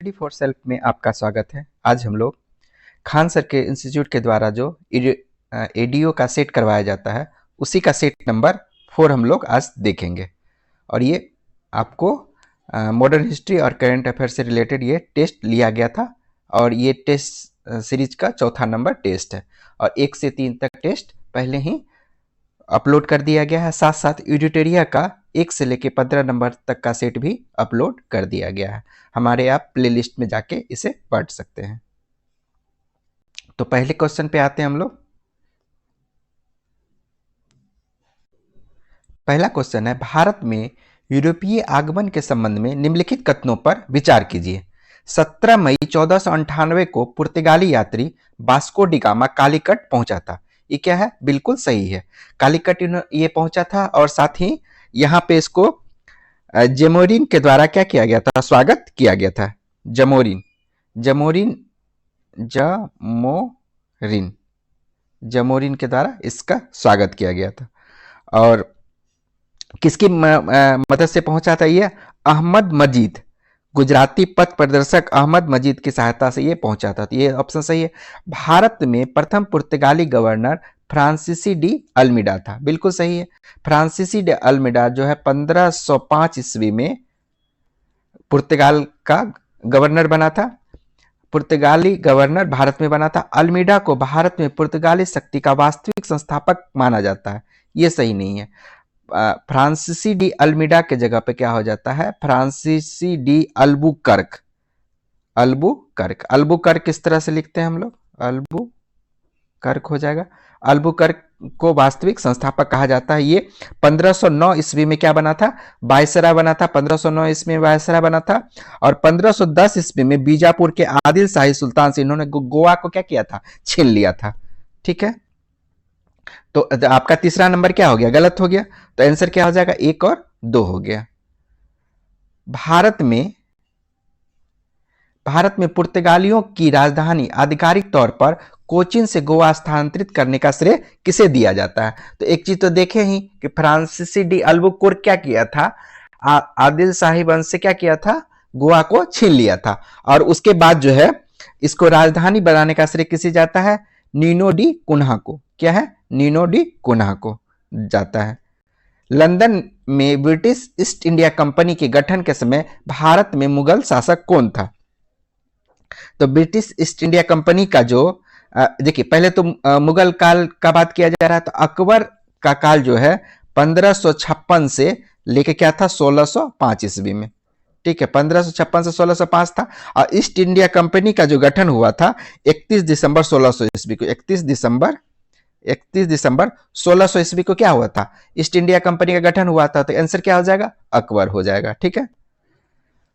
Study for self में आपका स्वागत है। आज हम लोग खान सर के इंस्टीट्यूट के द्वारा जो एडीओ का सेट करवाया जाता है उसी का सेट नंबर 4 हम लोग आज देखेंगे। और ये आपको मॉडर्न हिस्ट्री और करंट अफेयर से रिलेटेड ये टेस्ट लिया गया था और ये टेस्ट सीरीज का चौथा नंबर टेस्ट है और 1 से 3 तक टेस्ट पहले ही अपलोड कर दिया गया है। साथ साथ एडिटोरिया का 1 से लेकर 15 नंबर तक का सेट भी अपलोड कर दिया गया है। हमारे आप प्लेलिस्ट में जाके इसे पढ़ सकते हैं। तो पहले क्वेश्चन पे आते हैं हम लोग। पहला क्वेश्चन है, भारत में यूरोपीय आगमन के संबंध में निम्नलिखित कथनों पर विचार कीजिए। 17 मई 1498 को पुर्तगाली यात्री वास्को डी गामा कालीकट पहुंचा था। ये क्या है? बिल्कुल सही है, कालीकट ये पहुंचा था और साथ ही यहाँ पे इसको जमोरिन के द्वारा क्या किया गया था? स्वागत किया गया था। जमोरिन के द्वारा इसका स्वागत किया गया था। और किसकी मदद से पहुंचा था ये? अहमद मजीद, गुजराती पथ प्रदर्शक अहमद मजीद की सहायता से ये पहुंचा था। तो ये ऑप्शन सही है। भारत में प्रथम पुर्तगाली गवर्नर फ्रांसीसी डी अल्मीडा था। बिल्कुल सही है। फ्रांसीसी डी अल्मीडा जो है 1505 ईस्वी में पुर्तगाल का गवर्नर बना था। पुर्तगाली गवर्नर भारत में बना था। अल्मीडा को भारत में पुर्तगाली शक्ति का वास्तविक संस्थापक माना जाता है। ये सही नहीं है। फ्रांसीसी डी अल्मीडा के जगह पे क्या हो जाता है? फ्रांसीसी डी अल्बुकर्क। अल्बुकर्क किस तरह से लिखते हैं हम लोग? अल्बुकर्क हो जाएगा। अल्बुकर्क को वास्तविक संस्थापक कहा जाता है। ये 1509 ईस्वी में क्या बना था? वायसराय बना था। 1509 ईस्वी में वायसराय बना था और 1510 ईस्वी में बीजापुर के आदिल शाही सुल्तान से इन्होंने गोवा को क्या किया था? छीन लिया था। ठीक है, तो आपका तीसरा नंबर क्या हो गया? गलत हो गया। तो आंसर क्या हो जाएगा? 1 और 2 हो गया। भारत में पुर्तगालियों की राजधानी आधिकारिक तौर पर कोचीन से गोवा स्थानांतरित करने का श्रेय किसे दिया जाता है? तो एक चीज तो देखे ही कि फ्रांसीसी डी अल्बुकुर्क क्या किया था? आदिल शाही वंश से क्या किया था? गोवा को छीन लिया था और उसके बाद जो है इसको राजधानी बनाने का श्रेय किसे जाता है? नीनो डी कुन्हा को। क्या है? नीनो डी कुन्हा को जाता है। लंदन में ब्रिटिश ईस्ट इंडिया कंपनी के गठन के समय भारत में मुगल शासक कौन था? तो ब्रिटिश ईस्ट इंडिया कंपनी का जो देखिए, पहले तो मुगल काल का बात किया जा रहा है, तो अकबर का काल जो है 1556 से लेके क्या था? 1605 ईस्वी में। ठीक है, 1556 से 1605 था। और ईस्ट इंडिया कंपनी का जो गठन हुआ था 31 दिसंबर 1600 ईस्वी को। 31 दिसंबर 1600 ईस्वी को क्या हुआ था? ईस्ट इंडिया कंपनी का गठन हुआ था। तो आंसर क्या हो जाएगा? अकबर हो जाएगा। ठीक है।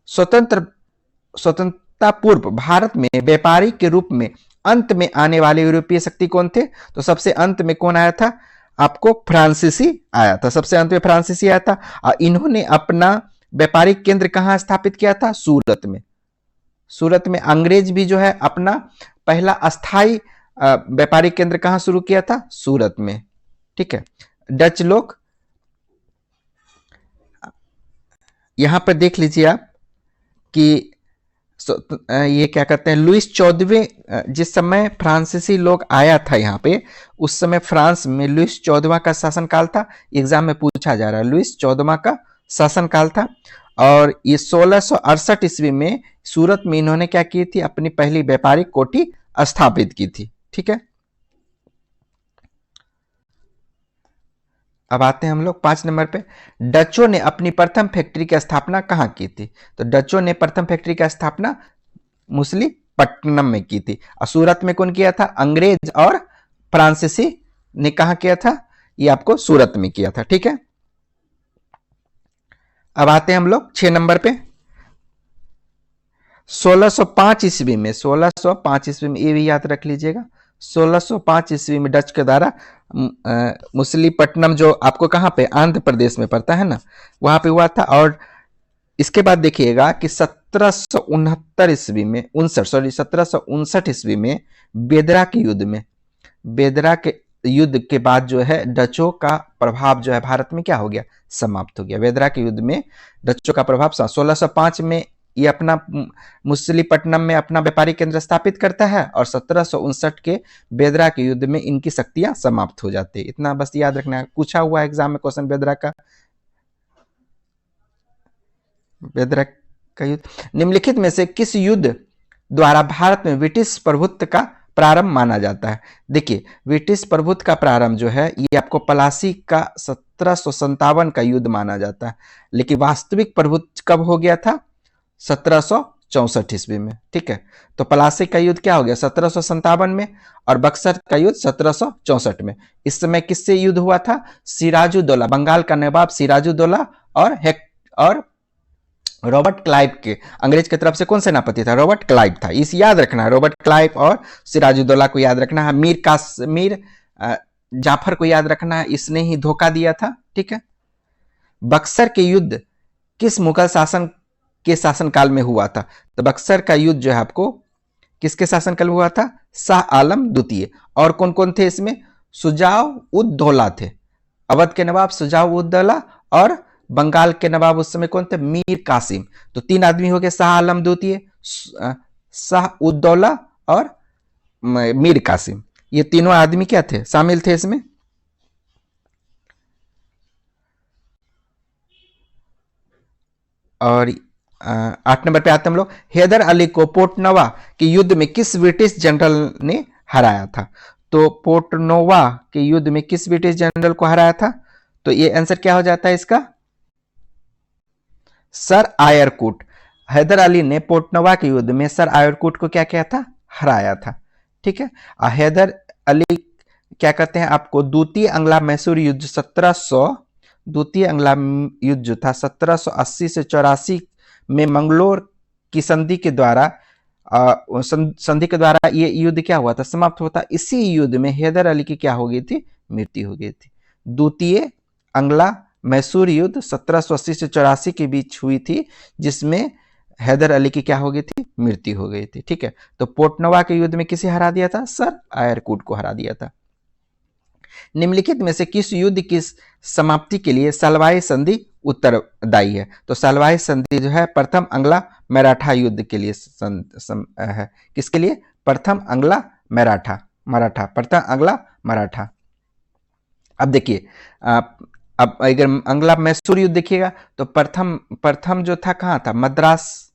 स्वतंत्रता पूर्व भारत में व्यापारी के रूप में अंत में आने वाले यूरोपीय शक्ति कौन थे? तो सबसे अंत में कौन आया था? आपको फ्रांसीसी आया था। सबसे अंत में फ्रांसीसी आया था और इन्होंने अपना व्यापारिक केंद्र कहां स्थापित किया था? सूरत में। सूरत में। अंग्रेज भी जो है अपना पहला अस्थाई व्यापारिक केंद्र कहां शुरू किया था? सूरत में। ठीक है। डच लोग, यहां पर देख लीजिए आप कि ये क्या करते हैं, लुइस 14वें जिस समय फ्रांसीसी लोग आया था यहाँ पे, उस समय फ्रांस में लुइस 14वां का शासनकाल था। एग्जाम में पूछा जा रहा है, लुइस 14वां का शासनकाल था। और ये 1668 ईस्वी में सूरत में इन्होंने क्या की थी? अपनी पहली व्यापारिक कोठी स्थापित की थी। ठीक है। अब आते हैं हम लोग 5 नंबर पे। डचों ने अपनी प्रथम फैक्ट्री की स्थापना कहाँ की थी? तो डचों ने प्रथम फैक्ट्री की स्थापना मुसलीपट्टनम में की थी। और सूरत में कौन किया था? अंग्रेज और फ्रांसीसी ने कहा किया था? ये आपको सूरत में किया था। ठीक है। अब आते हैं हम लोग 6 नंबर पे। 1605 ईस्वी में, 1605 ईस्वी में, ये भी याद रख लीजिएगा, 1605 ईस्वी में डच के द्वारा मुसलीपट्टनम, जो आपको कहां पे? आंध्र प्रदेश में पड़ता है ना, वहां पे हुआ था। और इसके बाद देखिएगा कि 1769 ईस्वी में 1759 ईस्वी में बेदरा के युद्ध के बाद जो है डचों का प्रभाव जो है भारत में क्या हो गया? समाप्त हो गया। बेदरा के युद्ध में डचों का प्रभाव 1605 में ये अपना मुसलीपट्टनम में अपना व्यापारिक केंद्र स्थापित करता है और 1759 के बेदरा के युद्ध में इनकी शक्तियां समाप्त हो जाती है। इतना बस याद रखना है, पूछा हुआ एग्जाम में क्वेश्चन बेदरा का युद्ध। निम्नलिखित में से किस युद्ध द्वारा भारत में ब्रिटिश प्रभुत्व का प्रारंभ माना जाता है? देखिए, ब्रिटिश प्रभुत्व का प्रारंभ जो है ये आपको प्लासी का 1757 का युद्ध माना जाता है, लेकिन वास्तविक प्रभुत्व कब हो गया था? 1764 ईस्वी में। ठीक है, तो प्लासी का युद्ध क्या हो गया? 1757 में, और बक्सर का युद्ध 1764 में। इस समय किससे युद्ध हुआ था? सिराजुद्दौला, बंगाल का नवाब सिराजुद्दौला और रॉबर्ट क्लाइव के, अंग्रेज की तरफ से कौन सेनापति था? रॉबर्ट क्लाइव था। इस याद रखना है, रॉबर्ट क्लाइव और सिराजुद्दौला को याद रखना है। मीर जाफर को याद रखना है, इसने ही धोखा दिया था। ठीक है, बक्सर के युद्ध किस मुगल शासन के शासनकाल में हुआ था? तो बक्सर का युद्ध जो है आपको किसके शासनकाल में हुआ था? शाह आलम द्वितीय। और कौन कौन थे इसमें? शुजाउद्दौला थे, अवध के नवाब शुजाउद्दौला, और बंगाल के नवाब उस समय कौन थे? मीर कासिम। तो तीन आदमी हो गए, शाह आलम द्वितीय, शाह उद्दौला और मीर कासिम। ये तीनों आदमी क्या थे? शामिल थे इसमें। और 8 नंबर पे आते हम लोग, हैदर अली को पोर्टनोवा के युद्ध में किस ब्रिटिश जनरल ने हराया था? तो पोर्टनोवा के युद्ध में किस ब्रिटिश जनरल को हराया था? तो ये आंसर क्या हो जाता है इसका? सर आयरकुट। हैदर अली ने पोर्टनोवा के युद्ध में सर आयरकुट को क्या किया था? हराया था। ठीक है, हैदर अली क्या कहते हैं आपको? द्वितीय अंग्ला मैसूर युद्ध 1700, द्वितीय अंग्ला युद्ध जो था 1780 से 84 में मंगलोर की संधि के द्वारा ये युद्ध क्या हुआ था? समाप्त होता। इसी युद्ध में हैदर अली की क्या हो गई थी? मृत्यु हो गई थी। द्वितीय अंग्ला मैसूर युद्ध 1780 से 84 के बीच हुई थी, जिसमें हैदर अली की क्या हो गई थी? मृत्यु हो गई थी। ठीक है, तो पोर्टनोवा के युद्ध में किसे हरा दिया था? सर आयरकुट को हरा दिया था। निम्नलिखित में से किस युद्ध की समाप्ति के लिए सलवाई संधि उत्तरदायी है? तो सलवाई संधि जो है प्रथम अंग्ला मराठा युद्ध के लिए है। किसके लिए? प्रथम अंग्ला मराठा, प्रथम अंग्ला मराठा। अब देखिए, अब अगर अंग्ला मैसूर युद्ध देखिएगा तो प्रथम जो था कहां था? मद्रास।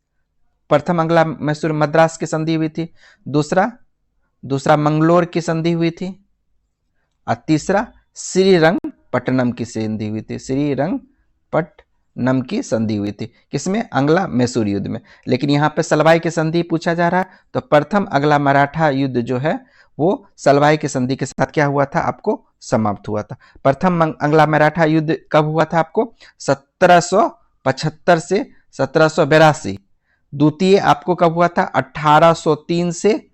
प्रथम अंग्ला मैसूर मद्रास की संधि हुई थी। दूसरा मंगलोर की संधि हुई थी, और तीसरा श्रीरंगपट्टनम की संधि हुई थी। श्रीरंगपट्टनम की संधि हुई थी किसमें? अंग्ला मैसूर युद्ध में। लेकिन यहां पे सलवाई की संधि पूछा जा रहा है, तो प्रथम अंग्ला मराठा युद्ध जो है वो सलवाई की संधि के साथ क्या हुआ था? आपको समाप्त हुआ था। प्रथम अंग्ला मराठा युद्ध कब हुआ था आपको? 1775 से 1782। द्वितीय आपको कब हुआ था? 1803 से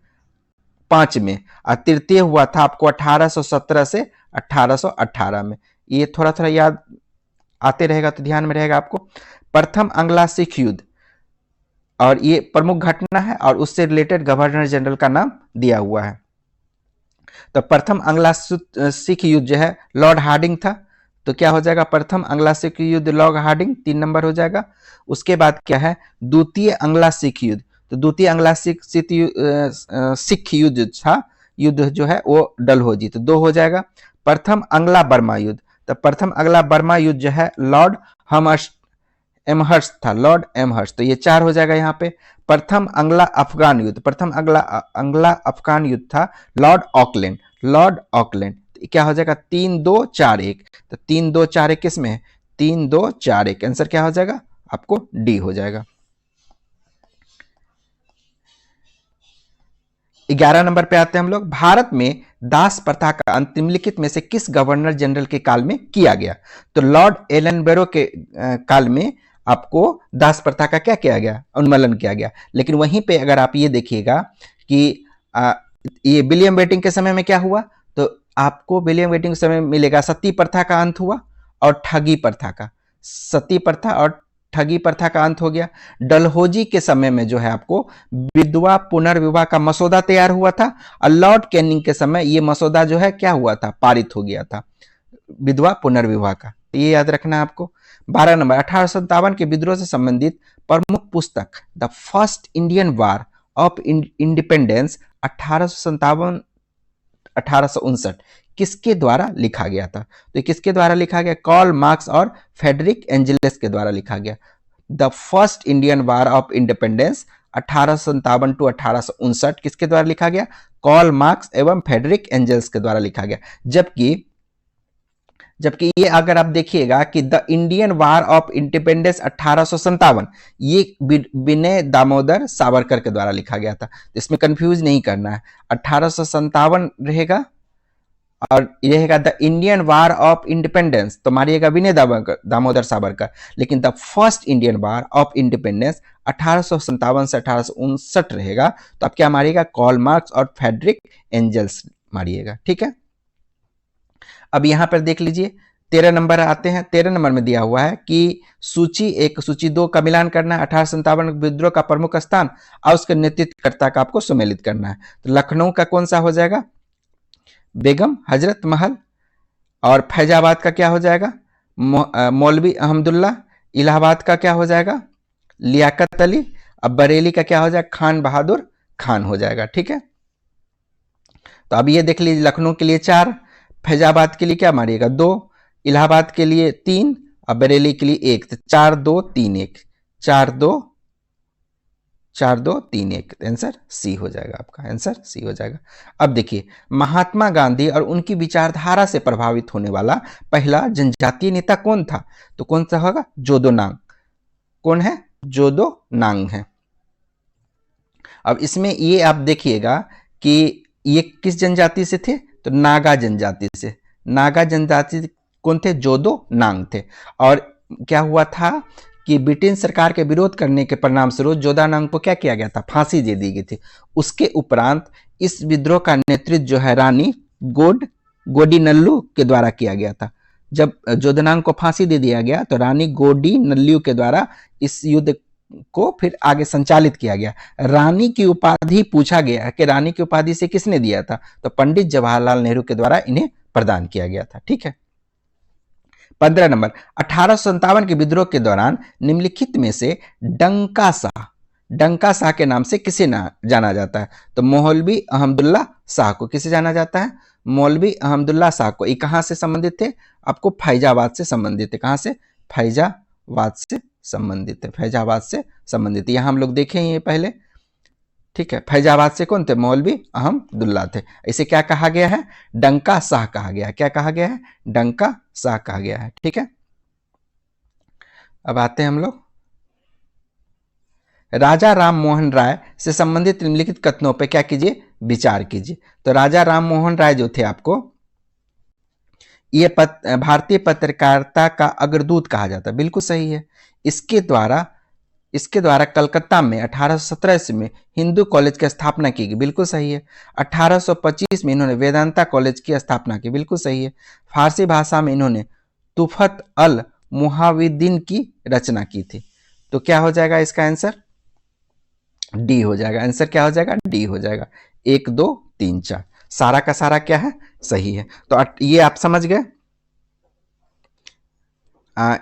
5 में। और तृतीय हुआ था आपको 1817 से 1818 में। ये थोड़ा थोड़ा याद आते रहेगा तो ध्यान में रहेगा आपको। प्रथम अंग्ला सिख युद्ध, और ये प्रमुख घटना है, और उससे रिलेटेड गवर्नर जनरल का नाम दिया हुआ है। तो प्रथम अंग्ला सिख युद्ध जो है लॉर्ड हार्डिंग था। तो क्या हो जाएगा? प्रथम अंग्ला सिख युद्ध लॉर्ड हार्डिंग 3 नंबर हो जाएगा। उसके बाद क्या है? द्वितीय अंग्ला सिख युद्ध। तो द्वितीय अंग्ला सिख युद्ध था, युद्ध जो है वो डलहौजी, तो 2 हो जाएगा। प्रथम अंग्ला बर्मा युद्ध, तो प्रथम अंग्ला बर्मा युद्ध जो है लॉर्ड एमहर्स्ट था, लॉर्ड एमहर्स्ट, तो ये 4 हो जाएगा यहाँ पे। प्रथम अंग्ला अफगान युद्ध, प्रथम अंग्ला अफगान युद्ध था लॉर्ड ऑकलैंड, क्या हो जाएगा? 3 2 4 1। तो 3 2 4 1 किसमें है? 3 2 4 1। आंसर क्या हो जाएगा? आपको डी हो जाएगा। 11 नंबर पे आते हैं हम लोग। भारत में दास प्रथा का अंत निम्नलिखित में से किस गवर्नर जनरल के काल में किया गया? तो लॉर्ड एलनबरो के काल में आपको दास प्रथा का क्या किया गया? उन्मूलन किया गया। लेकिन वहीं पे अगर आप ये देखिएगा कि ये विलियम बेंटिंक के समय में क्या हुआ, तो आपको विलियम बेंटिंक के समय मिलेगा सती प्रथा का अंत हुआ और ठगी प्रथा का, सती प्रथा और ठगी प्रथा का अंत हो गया। डलहौजी के समय में जो है आपको विधवा पुनर्विवाह का मसौदा तैयार हुआ था, और लॉर्ड कैनिंग के समय ये मसौदा जो है क्या हुआ था? पारित हो गया था, विधवा पुनर्विवाह का। ये याद रखना है आपको। 12 नंबर 1857 के विद्रोह से संबंधित प्रमुख पुस्तक the first Indian war of independence 1857 1859 किसके द्वारा लिखा गया था? तो किसके द्वारा लिखा गया? कार्ल मार्क्स और फ्रेडरिक एंजल्स के द्वारा लिखा गया। The first Indian war of independence 1857 to 1859 किसके द्वारा लिखा गया? कार्ल मार्क्स एवं फ्रेडरिक एंजल्स के द्वारा लिखा गया। जबकि ये अगर आप देखिएगा कि the Indian war of independence 1857 ये विनय दामोदर सावरकर के द्वारा लिखा गया था। तो इसमें कंफ्यूज नहीं करना है, 1857 रहेगा और ये रहेगा the Indian war of independence, तो मारिएगा विनय दामोदर सावरकर। लेकिन the first Indian war of independence 1857 से 1859 रहेगा, तो आप क्या मारिएगा? कार्ल मार्क्स और फ्रेडरिक एंजल्स मारिएगा। ठीक है, अब यहां पर देख लीजिए 13 नंबर आते हैं। 13 नंबर में दिया हुआ है कि सूची 1 सूची 2 का मिलान करना है। 1857 विद्रोह का प्रमुख स्थान और उसके नेतृत्वकर्ता का आपको सम्मिलित करना है। तो लखनऊ का कौन सा हो जाएगा? बेगम हजरत महल। और फैजाबाद का क्या हो जाएगा? मौलवी अहमदुल्ला। इलाहाबाद का क्या हो जाएगा? लियाकत अली। अब बरेली का क्या हो जाएगा? खान बहादुर खान हो जाएगा। ठीक है, तो अब ये देख लीजिए, लखनऊ के लिए 4, फैजाबाद के लिए क्या मारिएगा? 2, इलाहाबाद के लिए 3 और बरेली के लिए 1। तो 4 2 3 1, 4 2 3 1, आंसर सी हो जाएगा। आपका आंसर सी हो जाएगा। अब देखिए, महात्मा गांधी और उनकी विचारधारा से प्रभावित होने वाला पहला जनजातीय नेता कौन था? तो कौन सा होगा? जोदो नांग। कौन है? जोदो नांग है। अब इसमें ये आप देखिएगा कि ये किस जनजाति से थे? तो नागा जनजाति से। नागा जनजाति कौन थे? जोदो नांग थे। और क्या हुआ था कि ब्रिटेन सरकार के विरोध करने के परिणाम स्वरूप जोधा नांग को क्या किया गया था? फांसी दे दी गई थी। उसके उपरांत इस विद्रोह का नेतृत्व जो है रानी गोडीनल्लू के द्वारा किया गया था। जब जोधनांग को फांसी दे दिया गया तो रानी गोडीनल्लू के द्वारा इस युद्ध को फिर आगे संचालित किया गया। रानी की उपाधि पूछा गया कि रानी की उपाधि से किसने दिया था? तो पंडित जवाहरलाल नेहरू के द्वारा इन्हें प्रदान किया गया था। ठीक है, 15 नंबर 1857 के विद्रोह के दौरान निम्नलिखित में से डंका शाह के नाम से किसे जाना जाता है? तो मौलवी अहमदुल्ला शाह को किसे जाना जाता है? मौलवी अहमदुल्ला शाह को। ये कहां से संबंधित थे? आपको फैजाबाद से संबंधित है। कहां से? फैजाबाद से संबंधित है। फैजाबाद से संबंधित, यहां हम लोग देखे ये पहले। ठीक है, फैजाबाद से कौन थे? मौलवी अहमदुल्ला थे। इसे क्या कहा गया है? डंका शाह कहा गया है। क्या कहा गया है? डंका शाह कहा गया है। ठीक है, अब आते हैं हम लोग राजा राम मोहन राय से संबंधित निम्नलिखित कथनों पे क्या कीजिए? विचार कीजिए। तो राजा राम मोहन राय जो थे, आपको ये भारतीय पत्रकारिता का अग्रदूत कहा जाता है। बिल्कुल सही है। इसके द्वारा कलकत्ता में 1817 ईस्वी में हिंदू कॉलेज की स्थापना की गई। बिल्कुल सही है। 1825 में इन्होंने वेदांता कॉलेज की स्थापना की। बिल्कुल सही है। फारसी भाषा में इन्होंने तुफत अल मुहाविद्दीन की रचना की थी। तो क्या हो जाएगा इसका आंसर? डी हो जाएगा। आंसर क्या हो जाएगा? डी हो जाएगा। 1 2 3 4 सारा का सारा क्या है? सही है। तो ये आप समझ गए।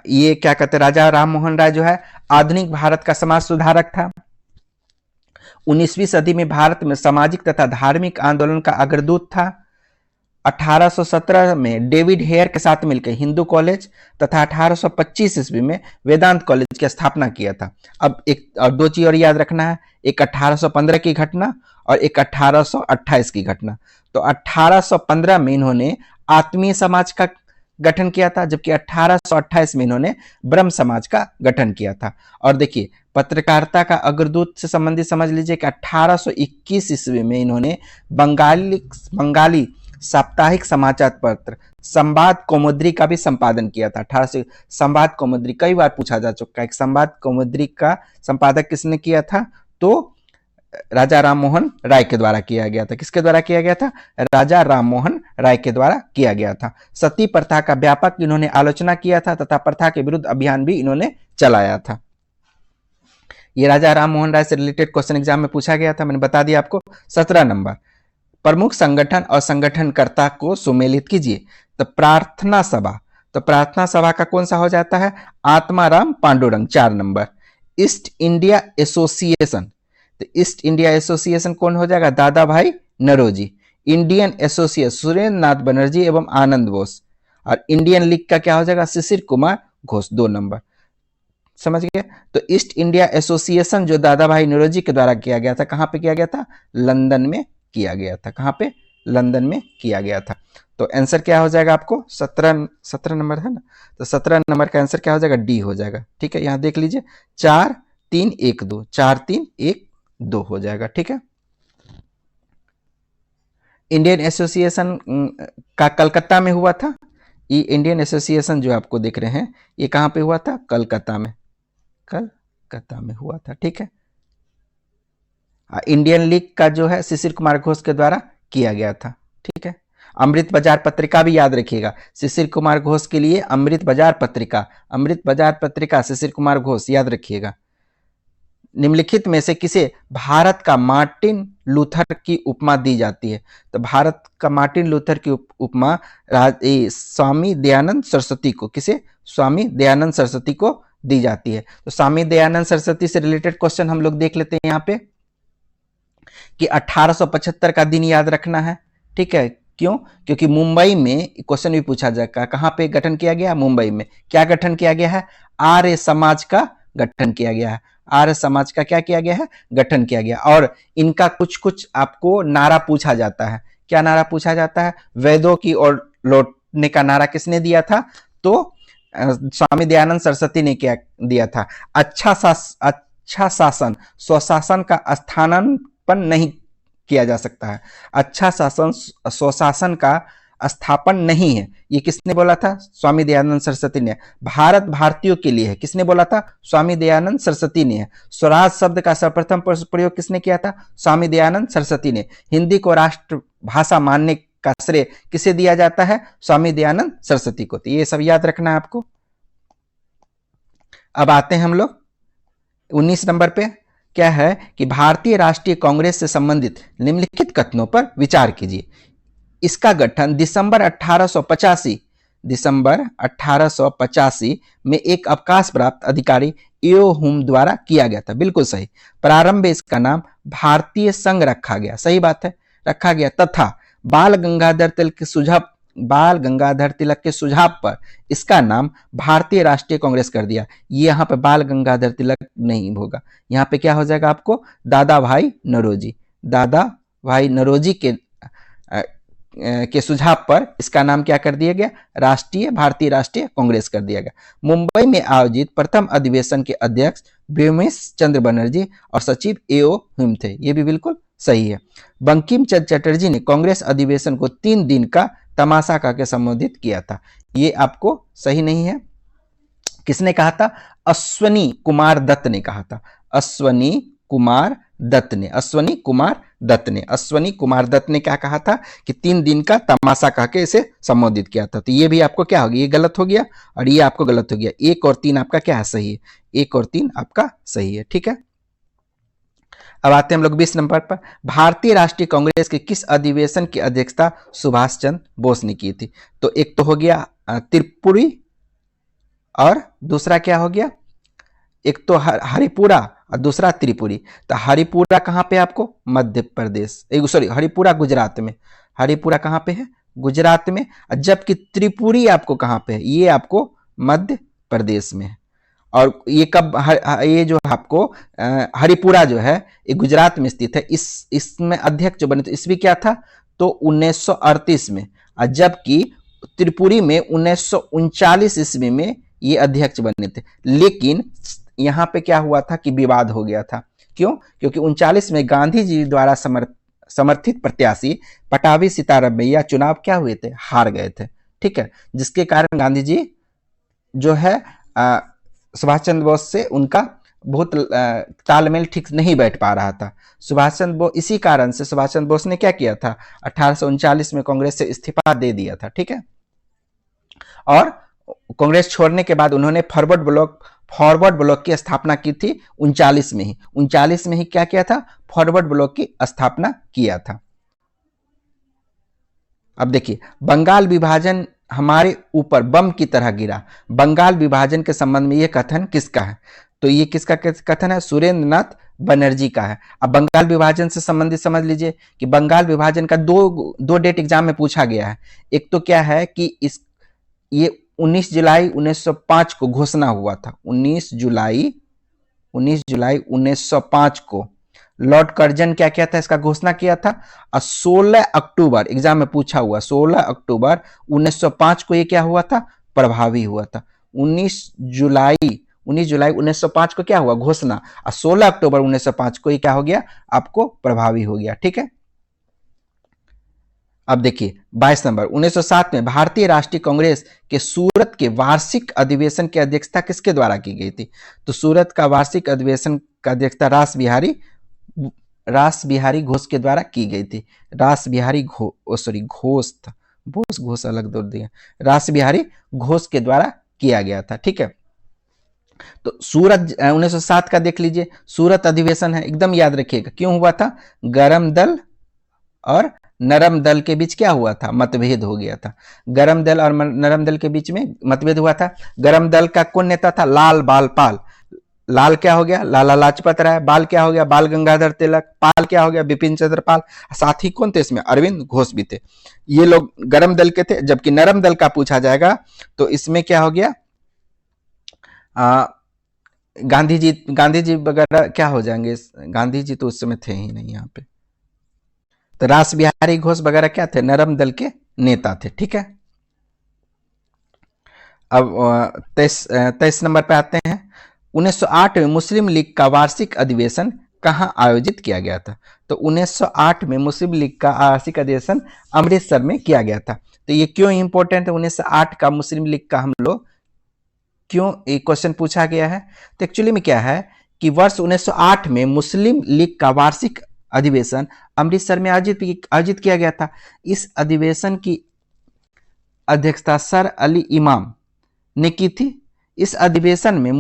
ये क्या कहते हैं? राजा राम मोहन राय जो है आधुनिक भारत का समाज सुधारक था। 19वीं सदी में भारत में सामाजिक तथा धार्मिक आंदोलन का अग्रदूत था। 1817 में डेविड हेयर के साथ मिलकर हिंदू कॉलेज तथा 1825 ईस्वी में वेदांत कॉलेज की स्थापना किया था। अब एक और 2 चीज और याद रखना है, एक 1815 की घटना और एक 1828 की घटना। तो 1815 में इन्होंने आत्मीय समाज का गठन किया था, जबकि 1828 में इन्होंने ब्रह्म समाज का गठन किया था। और देखिए, पत्रकारिता का अग्रदूत से संबंधित समझ लीजिए कि 1821 ईस्वी में इन्होंने बंगाली साप्ताहिक समाचार पत्र संवाद कौमुदी का भी संपादन किया था। 1800 संवाद कौमुदी कई बार पूछा जा चुका है। संवाद कौमुदी का संपादक किसने किया था? तो राजा राम मोहन राय के द्वारा किया गया था। किसके द्वारा किया गया था? राजा राम मोहन राय के द्वारा किया गया था। सती प्रथा का व्यापक इन्होंने आलोचना किया था तथा प्रथा के विरुद्ध अभियान भी इन्होंने चलाया था। ये राजा राम मोहन राय से रिलेटेड क्वेश्चन एग्जाम में पूछा गया था, मैंने बता दिया आपको। 17 नंबर प्रमुख संगठन और संगठनकर्ता को सुमेलित कीजिए। तो प्रार्थना सभा, तो प्रार्थना सभा का कौन सा हो जाता है? Atmaram Pandurang, 4 number. East India association, तो ईस्ट इंडिया एसोसिएशन कौन हो जाएगा? दादा भाई नौरोजी। इंडियन एसोसिएशन सुरेंद्र नाथ बनर्जी एवं आनंद बोस। और इंडियन लीग का क्या हो जाएगा? शिशिर कुमार घोष, 2 नंबर। समझ गए? तो ईस्ट इंडिया एसोसिएशन जो दादा भाई नौरोजी के द्वारा किया गया था, कहां पे किया गया था? लंदन में किया गया था। कहां पे? लंदन में किया गया था। तो आंसर क्या हो जाएगा आपको? 17 नंबर है ना, तो 17 नंबर का आंसर क्या हो जाएगा? डी हो जाएगा। ठीक है, यहां देख लीजिए 4 3 1 2, 4 3 1 2 हो जाएगा। ठीक है, इंडियन एसोसिएशन का कलकत्ता में हुआ था। ये इंडियन एसोसिएशन जो आपको देख रहे हैं, ये कहां पे हुआ था? कलकत्ता में, कलकत्ता में हुआ था। ठीक है, इंडियन लीग का जो है शिशिर कुमार घोष के द्वारा किया गया था। ठीक है, अमृत बाजार पत्रिका भी याद रखिएगा, शिशिर कुमार घोष के लिए अमृत बाजार पत्रिका, अमृत बाजार पत्रिका शिशिर कुमार घोष, याद रखिएगा। निम्नलिखित में से किसे भारत का मार्टिन लूथर की उपमा दी जाती है? तो भारत का मार्टिन लूथर की उपमा स्वामी दयानंद सरस्वती को, किसे? स्वामी दयानंद सरस्वती को दी जाती है। तो स्वामी दयानंद सरस्वती से रिलेटेड क्वेश्चन हम लोग देख लेते हैं यहाँ पे कि 1875 का दिन याद रखना है। ठीक है, क्यों? क्योंकि मुंबई में क्वेश्चन भी पूछा जाएगा, कहां पे गठन किया गया? मुंबई में। क्या गठन किया गया है? आर्य समाज का गठन किया गया है। आर्य समाज का क्या किया गया है? गठन किया गया। और इनका कुछ कुछ आपको नारा पूछा जाता है। क्या नारा पूछा जाता है? वेदों की ओर लौटने का नारा किसने दिया था? तो स्वामी दयानंद सरस्वती ने क्या दिया था? अच्छा शासन, स्वशासन का स्थानापन्न नहीं किया जा सकता है। अच्छा शासन स्वशासन का स्थापन नहीं है, ये किसने बोला था? स्वामी दयानंद सरस्वती ने। भारत भारतीयों के लिए है, किसने बोला था? स्वामी दयानंद सरस्वती ने। स्वराज शब्द का सर्वप्रथम प्रयोग किसने किया था? स्वामी दयानंद सरस्वती ने। हिंदी को राष्ट्र भाषा मानने का श्रेय किसे दिया जाता है? स्वामी दयानंद सरस्वती को। तो ये सब याद रखना है आपको। अब आते हैं हम लोग 19 नंबर पे। क्या है कि भारतीय राष्ट्रीय कांग्रेस से संबंधित निम्नलिखित कथनों पर विचार कीजिए। इसका गठन दिसंबर 1885 में एक अवकाश प्राप्त अधिकारी एओ हुम द्वारा किया गया था। बिल्कुल सही। प्रारंभ में इसका नाम भारतीय संघ रखा गया, सही बात है, रखा गया, तथा बाल गंगाधर तिलक के सुझाव पर इसका नाम भारतीय राष्ट्रीय कांग्रेस कर दिया। ये यहाँ पे बाल गंगाधर तिलक नहीं होगा, यहाँ पे क्या हो जाएगा आपको? दादा भाई नौरोजी। दादा भाई नौरोजी के सुझाव पर इसका नाम क्या कर दिया गया? भारतीय राष्ट्रीय कांग्रेस कर दिया गया। मुंबई में आयोजित प्रथम अधिवेशन के अध्यक्ष व्योमेश चंद्र बनर्जी और सचिव एओ हुम थे। ये भी बिल्कुल सही है। बंकिम चंद्र चटर्जी ने कांग्रेस अधिवेशन को 3 दिन का तमाशा कह के संबोधित किया था। ये आपको सही नहीं है। किसने कहा था? अश्वनी कुमार दत्त ने कहा था। अश्वनी कुमार दत्त ने क्या कहा था? कि 3 दिन का तमाशा कह के इसे संबोधित किया था। तो ये भी आपको क्या हो गया? ये गलत हो गया और ये आपको गलत हो गया। 1 और 3 आपका क्या है? सही है। 1 और 3 आपका सही है। ठीक है, अब आते हैं हम लोग 20 नंबर पर। भारतीय राष्ट्रीय कांग्रेस के किस अधिवेशन की अध्यक्षता सुभाष चंद्र बोस ने की थी? तो एक तो हो गया त्रिपुरी और दूसरा क्या हो गया? एक तो हरिपुरा और दूसरा त्रिपुरी। तो हरिपुरा कहां पे आपको? मध्य प्रदेश, सॉरी हरिपुरा गुजरात में। हरिपुरा कहां पे है? गुजरात में। जबकि त्रिपुरी आपको कहां पे है? ये आपको मध्य प्रदेश में है। और ये कब ये जो आपको हरिपुरा जो है ये गुजरात में स्थित है। इसमें अध्यक्ष जो बने थे ईस्वी क्या था? तो 1938 में। जबकि त्रिपुरी में 1939 ईस्वी में ये अध्यक्ष बने थे। लेकिन यहां पे क्या हुआ था कि विवाद हो गया था। क्यों? क्योंकि 39 में गांधी जी द्वारा समर्थित प्रत्याशी पटाभी सीतारामैया चुनाव क्या हुए थे? हार गए थे। ठीक है, जिसके कारण गांधी जी जो है सुभाष चंद्र बोस से उनका बहुत तालमेल ठीक नहीं बैठ पा रहा था। इसी कारण से सुभाष चंद्र बोस ने क्या किया था? 1839 में कांग्रेस से इस्तीफा दे दिया था। ठीक है, और कांग्रेस छोड़ने के बाद उन्होंने फॉरवर्ड ब्लॉक की स्थापना की थी 39 में ही क्या किया था? फॉरवर्ड ब्लॉक की स्थापना किया था। अब देखिए, बंगाल विभाजन हमारे ऊपर बम की तरह गिरा। बंगाल विभाजन के संबंध में यह कथन किसका है? तो ये किसका कथन है? सुरेंद्र नाथ बनर्जी का है। अब बंगाल विभाजन से संबंधित समझ लीजिए कि बंगाल विभाजन का दो डेट एग्जाम में पूछा गया है। एक तो क्या है कि ये 19 जुलाई 1905 को घोषणा हुआ था। 19 जुलाई 1905 को लॉर्ड कर्जन क्या किया था? इसका घोषणा किया था। और 16 अक्टूबर एग्जाम में पूछा हुआ, 16 अक्टूबर 1905 को ये क्या हुआ था? प्रभावी हुआ था। 19 जुलाई 1905 को क्या हुआ? घोषणा। और 16 अक्टूबर 1905 को ये क्या हो गया? आपको प्रभावी हो गया। ठीक है। अब देखिए 22 नंबर, 1907 में भारतीय राष्ट्रीय कांग्रेस के सूरत के वार्षिक अधिवेशन की अध्यक्षता किसके द्वारा की गई थी? तो सूरत का वार्षिक अधिवेशन का अध्यक्षता रास बिहारी घोष के द्वारा की गई थी। रास बिहारी घोष था, घोष अलग दौड़ दिया, रास बिहारी घोष के द्वारा किया गया था। ठीक है। तो सूरत 1907 का देख लीजिए, सूरत अधिवेशन है, एकदम याद रखिएगा। क्यों हुआ था? गरम दल और नरम दल के बीच क्या हुआ था? मतभेद हो गया था। गरम दल और नरम दल के बीच में मतभेद हुआ था। गरम दल का कौन नेता था? लाल बाल पाल। लाल क्या हो गया? लाला लाजपत राय। बाल क्या हो गया? बाल गंगाधर तिलक। पाल क्या हो गया? बिपिन चंद्र पाल। साथ ही कौन थे इसमें? अरविंद घोष भी थे। ये लोग गरम दल के थे। जबकि नरम दल का पूछा जाएगा तो इसमें क्या हो गया? गांधी जी वगैरह क्या हो जाएंगे? गांधी जी तो उस समय थे ही नहीं यहाँ पे। तो रास बिहारी घोष वगैरह क्या थे? नरम दल के नेता थे। ठीक है। अब 23 नंबर पे आते हैं। 1908 में मुस्लिम लीग का वार्षिक अधिवेशन कहाँ आयोजित किया गया था? तो 1908 में मुस्लिम लीग का वार्षिक अधिवेशन अमृतसर में किया गया था। तो ये क्यों इंपॉर्टेंट है? 1908 का मुस्लिम लीग का हम लोग क्यों एक क्वेश्चन पूछा गया है? तो एक्चुअली में क्या है कि वर्ष 1908 में मुस्लिम लीग का वार्षिक अधिवेशन अमृतसर में आयोजित किया गया था। इस अधिवेशन की अध्यक्षता सर अली इमाम ने की थी। इस अधिवेशन में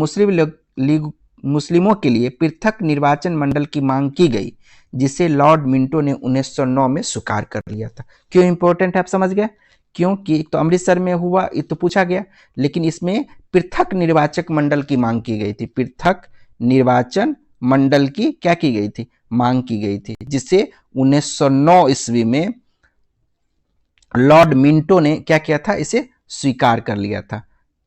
मुस्लिमों के लिए पृथक निर्वाचन मंडल की मांग की गई, जिसे लॉर्ड मिंटो ने 1909 में स्वीकार कर लिया था। क्यों इंपॉर्टेंट है? आप समझ गए? क्योंकि तो अमृतसर में हुआ, ये तो पूछा गया, लेकिन इसमें पृथक निर्वाचक मंडल की मांग की गई थी। पृथक निर्वाचन मंडल की क्या की गई थी? मांग की गई थी, जिसे 1909 ईस्वी में लॉर्ड मिंटो ने क्या किया था? इसे स्वीकार कर लिया था।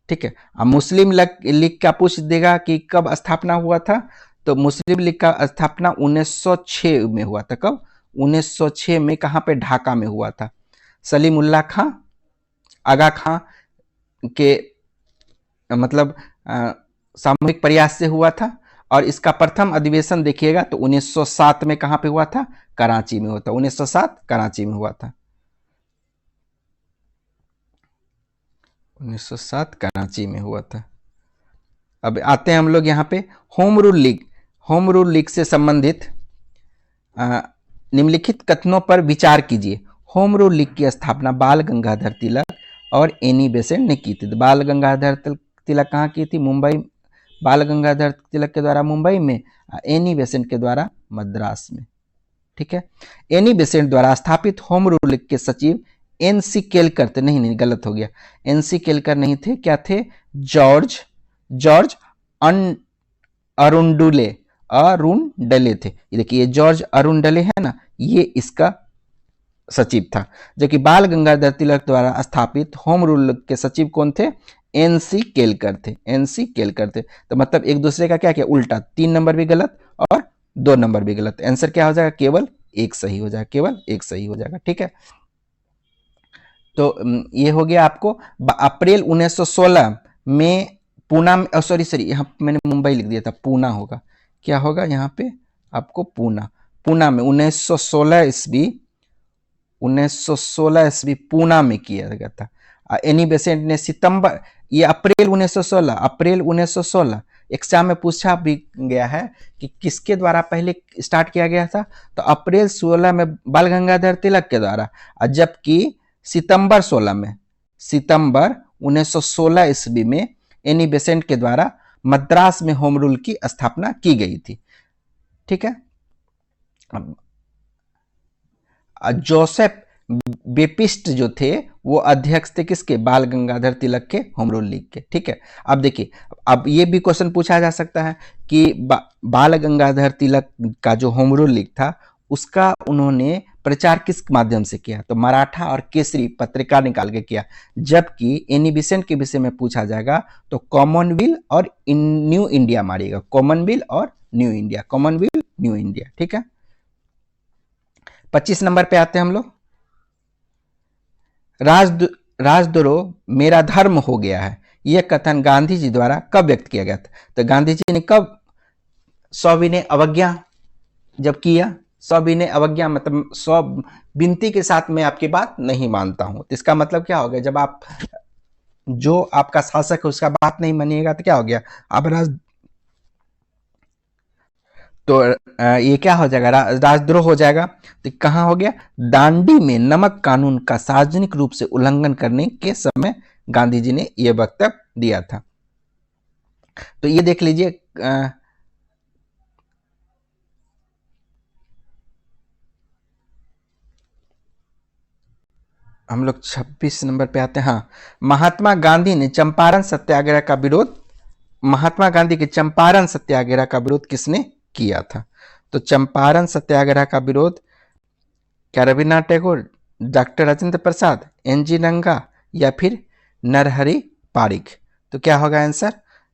ठीक है। अब मुस्लिम लीग का पूछ देगा कि कब स्थापना हुआ था? तो मुस्लिम लीग का स्थापना 1906 में हुआ था। कब? 1906 में। कहां पे? ढाका में हुआ था। सलीमुल्लाह खां, आगा खां के मतलब सामूहिक प्रयास से हुआ था। और इसका प्रथम अधिवेशन देखिएगा तो 1907 में कहां पे हुआ था? कराची में हुआ था। 1907 कराची में हुआ था। 1907 कराची में हुआ था। अब आते हैं हम लोग यहाँ पे home rule league. Home rule league से संबंधित निम्नलिखित कथनों पर विचार कीजिए। होम रूल लीग की स्थापना बाल गंगाधर तिलक और एनी बेसेंट ने की थी। बाल गंगाधर तिलक कहाँ की थी? मुंबई। बाल गंगाधर तिलक के द्वारा मुंबई में, एनी बेसेंट के द्वारा मद्रास में। ठीक है। एनी बेसेंट द्वारा स्थापित होम रूल लीग के सचिव एनसी केलकर थे। नहीं, गलत हो गया। एनसी केलकर नहीं थे। क्या थे? जॉर्ज अरुंडले थे। ये देखिए, जॉर्ज अरुंडले है ना, ये इसका सचिव था। जबकि बाल गंगाधर तिलक द्वारा स्थापित होम रूल के सचिव कौन थे? एनसी केलकर थे। एनसी केलकर थे। तो मतलब एक दूसरे का क्या किया? उल्टा। 3 नंबर भी गलत और 2 नंबर भी गलत। आंसर क्या हो जाएगा? केवल एक सही हो जाएगा। केवल एक सही हो जाएगा। ठीक है। तो ये हो गया आपको। अप्रैल 1916 में पूना में, सॉरी यहाँ मैंने मुंबई लिख दिया था, पूना होगा। क्या होगा यहाँ पे आपको? पूना में 1916 ईस्वी पूना में किया गया था। एनी बेसेंट ने सितंबर, ये अप्रैल 1916 एग्जाम में पूछा भी गया है कि किसके द्वारा पहले स्टार्ट किया गया था? तो अप्रैल 16 में बाल गंगाधर तिलक के द्वारा, जबकि सितंबर 1916 ईस्वी में एनी बेसेंट के द्वारा मद्रास में होम रूल की स्थापना की गई थी। ठीक है। जोसेफ बेपिस्ट जो थे वो अध्यक्ष थे किसके, बाल गंगाधर तिलक के, होम रूल लीग के। ठीक है, अब देखिए, अब ये भी क्वेश्चन पूछा जा सकता है कि बाल गंगाधर तिलक का जो होम रूल लीग था उसका उन्होंने प्रचार किस माध्यम से किया, तो मराठा और केसरी पत्रिका निकाल के किया। जबकि एनी बेसेंट के विषय में पूछा जाएगा तो कॉमनवेल्थ और न्यू इंडिया मारिएगा, कॉमनवेल्थ और new India, Commonwealth new India. ठीक है, 25 नंबर पे आते हैं हम लोग। राजद्रोह मेरा धर्म हो गया है, यह कथन गांधी जी द्वारा कब व्यक्त किया गया था, तो गांधी जी ने कब सविनय अवज्ञा जब किया, सविनय अवज्ञा मतलब सौ विनती के साथ मैं आपकी बात नहीं मानता हूं, तो इसका मतलब क्या हो गया, जब आप जो आपका शासक है उसका बात नहीं मानिएगा तो क्या हो गया, आप तो ये क्या हो जाएगा, राजद्रोह हो जाएगा। तो कहां हो गया, दांडी में नमक कानून का सार्वजनिक रूप से उल्लंघन करने के समय गांधी जी ने यह वक्तव्य दिया था। तो ये देख लीजिए, हम लोग 26 नंबर पे आते हैं। हाँ, महात्मा गांधी ने चंपारण सत्याग्रह का विरोध, महात्मा गांधी के चंपारण सत्याग्रह का विरोध किसने किया था, तो चंपारण सत्याग्रह का विरोध क्या रविन्द्रनाथ टैगोर, डॉक्टर राजेंद्र प्रसाद, एनजी रंगा या फिर नरहरि पारिख, तो क्या होगा आंसर,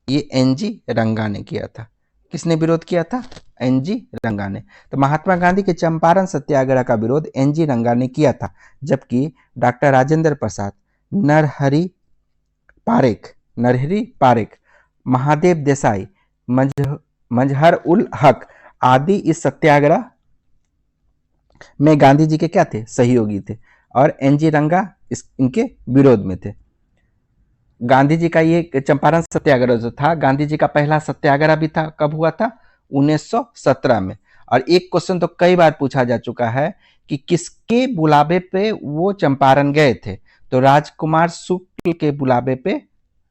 ये एनजी रंगा ने किया था। किसने विरोध किया था, एनजी रंगा ने। तो महात्मा गांधी के चंपारण सत्याग्रह का विरोध एनजी रंगा ने किया था, जबकि डॉक्टर राजेंद्र प्रसाद, नरहरि पारिख, महादेव देसाई, मजहर उल हक आदि इस सत्याग्रह में गांधी जी के क्या थे, सहयोगी थे, और एनजी रंगा इनके विरोध में थे। गांधी जी का ये चंपारण सत्याग्रह जो था, गांधी जी का पहला सत्याग्रह भी था, कब हुआ था, 1917 में। और एक क्वेश्चन तो कई बार पूछा जा चुका है कि किसके बुलावे पे वो चंपारण गए थे, तो राजकुमार शुक्ल के बुलावे पे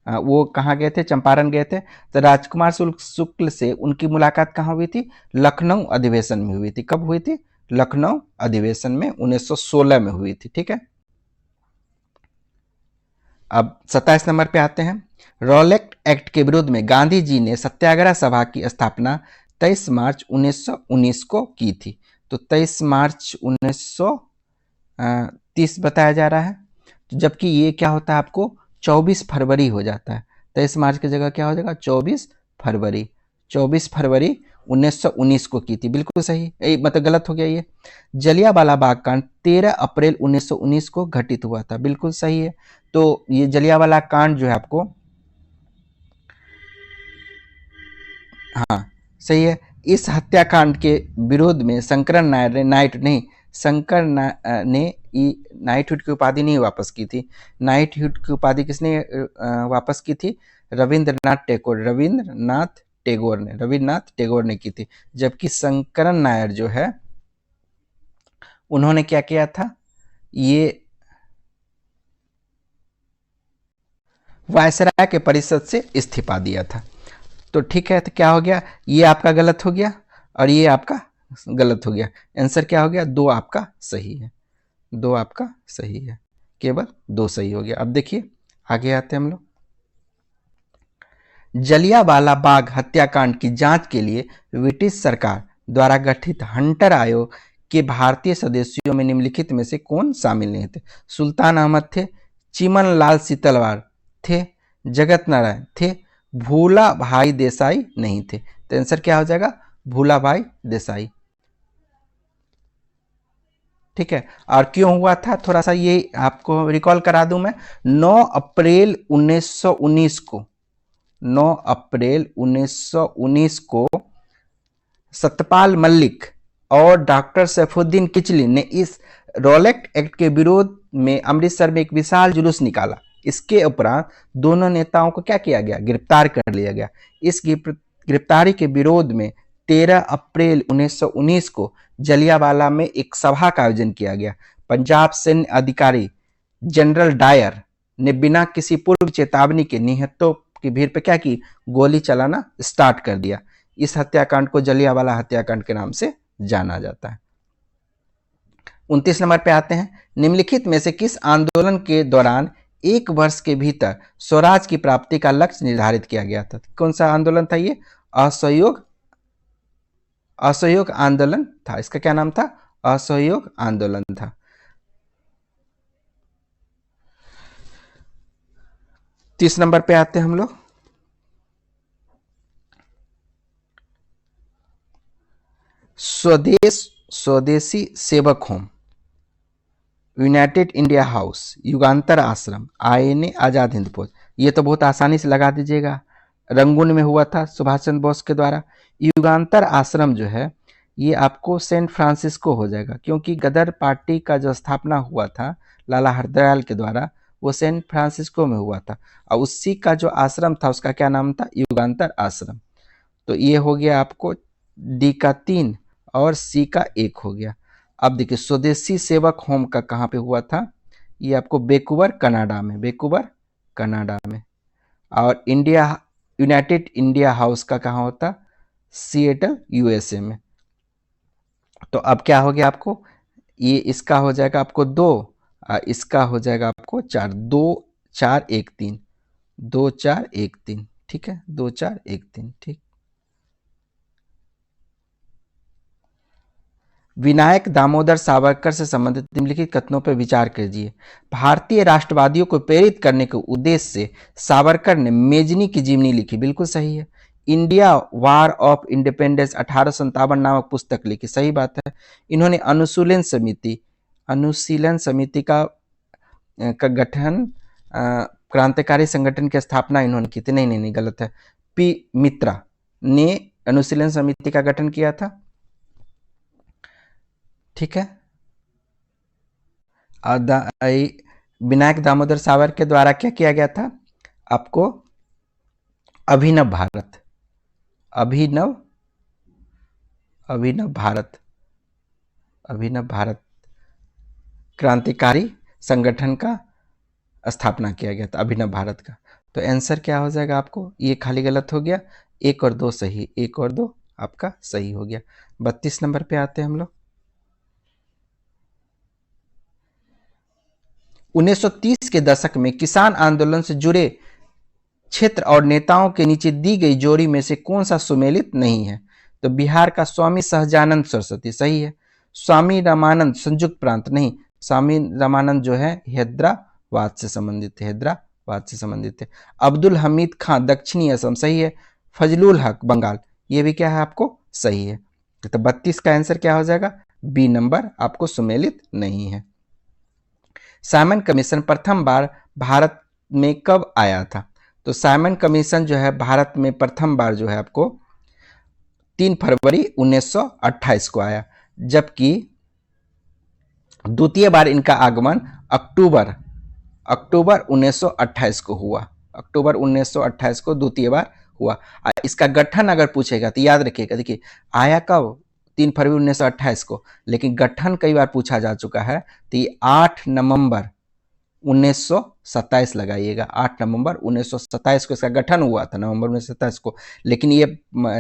वो कहाँ गए थे, चंपारण गए थे। तो राजकुमार शुक्ल से उनकी मुलाकात कहाँ हुई थी, लखनऊ अधिवेशन में हुई थी। कब हुई थी, लखनऊ अधिवेशन में 1916 में हुई थी। ठीक है, अब 27 नंबर पे आते हैं। रॉलेट एक्ट के विरोध में गांधी जी ने सत्याग्रह सभा की स्थापना 23 मार्च 1919 को की थी, तो 23 मार्च 1930 बताया जा रहा है, जबकि ये क्या होता है आपको 24 फरवरी हो जाता है। 23 मार्च की जगह क्या हो जाएगा, 24 फरवरी, 24 फरवरी 1919 को की थी, बिल्कुल सही, मतलब गलत हो गया ये। जलियांवाला बाग कांड 13 अप्रैल 1919 को घटित हुआ था, बिल्कुल सही है। तो ये जलियांवाला कांड जो है आपको, हाँ सही है, इस हत्याकांड के विरोध में शंकरन नायर ने नाइटहुड की उपाधि नहीं वापस की थी। नाइटहुड की उपाधि किसने वापस की थी, रविंद्रनाथ टैगोर ने की थी। जबकि शंकरन नायर जो है उन्होंने क्या किया था, ये वायसराय के परिषद से इस्तीफा दिया था। तो ठीक है, तो क्या हो गया, ये आपका गलत हो गया और ये आपका गलत हो गया। आंसर क्या हो गया, दो आपका सही है, दो आपका सही है, केवल दो सही हो गया। अब देखिए आगे आते हैं हम लोग। जलियांवाला बाग हत्याकांड की जांच के लिए ब्रिटिश सरकार द्वारा गठित हंटर आयोग के भारतीय सदस्यों में निम्नलिखित में से कौन शामिल नहीं थे, सुल्तान अहमद थे, चिमन लाल सीतलवाड़ थे, जगत नारायण थे, भूला भाई देसाई नहीं थे। तो आंसर क्या हो जाएगा, भूला भाई देसाई। ठीक है, और क्यों हुआ था थोड़ा सा ये आपको रिकॉल करा दूं मैं। 9 अप्रैल 1919 को 9 अप्रैल 1919 को सतपाल मलिक और डॉक्टर सैफुद्दीन किचली ने इस रॉलेट एक्ट के विरोध में अमृतसर में एक विशाल जुलूस निकाला। इसके उपरांत दोनों नेताओं को क्या किया गया, गिरफ्तार कर लिया गया। इस गिरफ्तारी के विरोध में 13 अप्रैल 1919 को जलियांवाला में एक सभा का आयोजन किया गया। पंजाब सैन्य अधिकारी जनरल डायर ने बिना किसी पूर्व चेतावनी के निहत्तों की भीड़ पर क्या की, गोली चलाना स्टार्ट कर दिया। इस हत्याकांड को जलियांवाला हत्याकांड के नाम से जाना जाता है। 29 नंबर पे आते हैं, निम्नलिखित में से किस आंदोलन के दौरान 1 वर्ष के भीतर स्वराज की प्राप्ति का लक्ष्य निर्धारित किया गया था? कौन सा आंदोलन था ये? असहयोग आंदोलन था। इसका क्या नाम था? असहयोग आंदोलन था। तीस नंबर पे आते हैं हम लोग, स्वदेशी सेवक होम, यूनाइटेड इंडिया हाउस, युगांतर आश्रम, आईएनए आजाद हिंद फौज। ये तो बहुत आसानी से लगा दीजिएगा, रंगून में हुआ था सुभाष चंद्र बोस के द्वारा। युगांतर आश्रम जो है ये आपको सेंट फ्रांसिस्को हो जाएगा, क्योंकि गदर पार्टी का जो स्थापना हुआ था लाला हरदयाल के द्वारा वो सेंट फ्रांसिस्को में हुआ था, और उसी का जो आश्रम था उसका क्या नाम था? युगांतर आश्रम। तो ये हो गया आपको डी का 3 और सी का 1 हो गया। अब देखिए स्वदेशी सेवक होम का कहाँ पे हुआ था? ये आपको वैंकूवर कनाडा में, वैंकूवर कनाडा में। और यूनाइटेड इंडिया हाउस का कहाँ होता? सिएटल यूएसए में। तो अब क्या हो गया आपको? ये इसका हो जाएगा आपको 2, इसका हो जाएगा आपको 4, 2 4 1 3, 2 4 1 3, ठीक है, 2 4 1 3, ठीक। विनायक दामोदर सावरकर से संबंधित निम्नलिखित कथनों पर विचार कीजिए। भारतीय राष्ट्रवादियों को प्रेरित करने के उद्देश्य से सावरकर ने मेजनी की जीवनी लिखी, बिल्कुल सही है। इंडिया वार ऑफ इंडिपेंडेंस 1857 नामक पुस्तक लिखी, सही बात है। इन्होंने अनुशीलन समिति का गठन, क्रांतिकारी संगठन की स्थापना इन्होंने की थी। नहीं, गलत है। पी मित्रा ने अनुशीलन समिति का गठन किया था, ठीक है। विनायक दामोदर सावरकर के द्वारा क्या किया गया था? आपको अभिनव भारत क्रांतिकारी संगठन का स्थापना किया गया था, अभिनव भारत का। तो आंसर क्या हो जाएगा आपको? ये खाली गलत हो गया, 1 और 2 सही, 1 और 2 आपका सही हो गया। 32 नंबर पे आते हैं हम लोग। 1930 के दशक में किसान आंदोलन से जुड़े क्षेत्र और नेताओं के नीचे दी गई जोड़ी में से कौन सा सुमेलित नहीं है? तो बिहार का स्वामी सहजानंद सरस्वती, सही है। स्वामी रामानंद संयुक्त प्रांत, नहीं, स्वामी रामानंद जो है हैदराबाद से संबंधित है। अब्दुल हमीद खान दक्षिणी असम, सही है। फजलुल हक बंगाल, ये भी क्या है आपको? सही है। तो 32 का आंसर क्या हो जाएगा? बी नंबर आपको सुमेलित नहीं है। साइमन कमीशन प्रथम बार भारत में कब आया था? तो साइमन कमीशन जो है भारत में प्रथम बार जो है आपको 3 फरवरी 1928 को आया, जबकि द्वितीय बार इनका आगमन अक्टूबर 1928 को हुआ। अक्टूबर 1928 को द्वितीय बार हुआ। इसका गठन अगर पूछेगा तो याद रखिएगा, देखिए आया कब? 3 फरवरी 1928 को, लेकिन गठन कई बार पूछा जा चुका है, तो ये 8 नवंबर 1927 लगाइएगा। 8 नवंबर 1927 को इसका गठन हुआ था, नवंबर 1927 को, लेकिन ये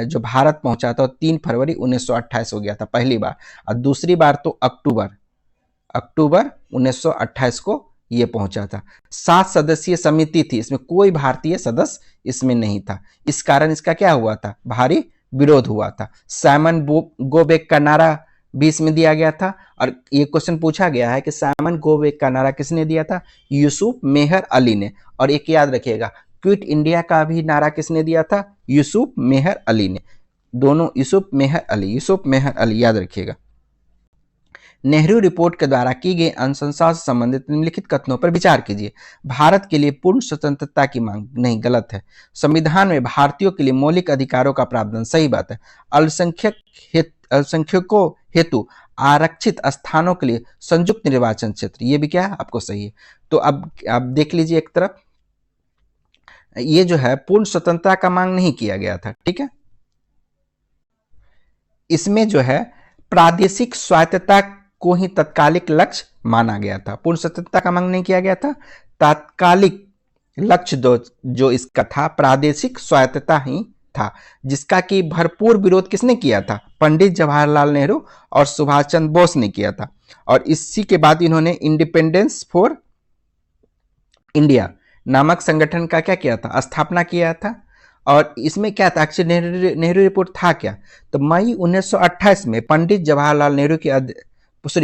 जो भारत पहुंचा था 3 फरवरी 1928 हो गया था पहली बार, और दूसरी बार तो अक्टूबर 1928 को ये पहुंचा था। 7 सदस्यीय समिति थी, इसमें कोई भारतीय सदस्य इसमें नहीं था। इस कारण इसका क्या हुआ था? भारी विरोध हुआ था। साइमन गो बैक का नारा भी इसमें दिया गया था, और ये क्वेश्चन पूछा गया है कि साइमन गो बैक का नारा किसने दिया था? यूसुफ मेहर अली ने। और एक याद रखिएगा, क्विट इंडिया का भी नारा किसने दिया था? यूसुफ मेहर अली ने। दोनों यूसुफ मेहर अली याद रखिएगा। नेहरू रिपोर्ट के द्वारा की गई अनुशंसा से संबंधित निम्नलिखित कथनों पर विचार कीजिए। भारत के लिए पूर्ण स्वतंत्रता की मांग, नहीं, गलत है। संविधान में भारतीयों के लिए मौलिक अधिकारों का प्रावधान, सही बात है। अल्पसंख्यकों हेतु आरक्षित स्थानों के लिए संयुक्त निर्वाचन क्षेत्र, ये भी क्या है आपको? सही है। तो अब आप देख लीजिए, एक तरफ ये जो है पूर्ण स्वतंत्रता का मांग नहीं किया गया था, ठीक है। इसमें जो है प्रादेशिक स्वायत्तता को ही तत्कालिक लक्ष्य माना गया था। पूर्ण स्वतंत्रता का मांग नहीं किया गया था, तात्कालिक लक्ष्य जो इसका था प्रादेशिक स्वायत्तता ही था, जिसका कि भरपूर विरोध किसने किया था? पंडित जवाहरलाल नेहरू और सुभाष चंद्र बोस ने किया था। और इसी के बाद इन्होंने इंडिपेंडेंस फॉर इंडिया नामक संगठन का क्या किया था? स्थापना किया था। और इसमें क्या था? एक्चुअली नेहरू रिपोर्ट था क्या? तो मई 1928 में पंडित जवाहरलाल नेहरू की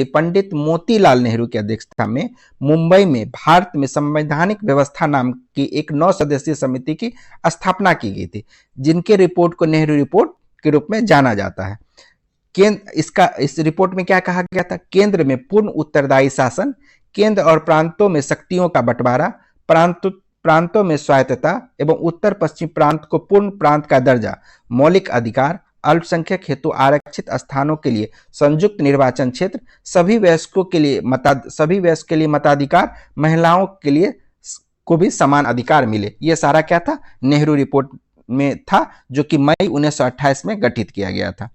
पंडित मोतीलाल नेहरू की अध्यक्षता में मुंबई में भारत में संवैधानिक व्यवस्था नाम की एक 9 सदस्यीय समिति की स्थापना की गई थी, जिनके रिपोर्ट को नेहरू रिपोर्ट के रूप में जाना जाता है। इस रिपोर्ट में क्या कहा गया था? केंद्र में पूर्ण उत्तरदायी शासन, केंद्र और प्रांतों में शक्तियों का बंटवारा, प्रांतों में स्वायत्तता एवं उत्तर पश्चिम प्रांत को पूर्ण प्रांत का दर्जा, मौलिक अधिकार, अल्पसंख्यक हेतु आरक्षित स्थानों के लिए संयुक्त निर्वाचन क्षेत्र, सभी वयस्कों के लिए मताधिकार, महिलाओं के लिए को भी समान अधिकार मिले। यह सारा क्या था? नेहरू रिपोर्ट में था, जो कि मई 1928 में गठित किया गया था।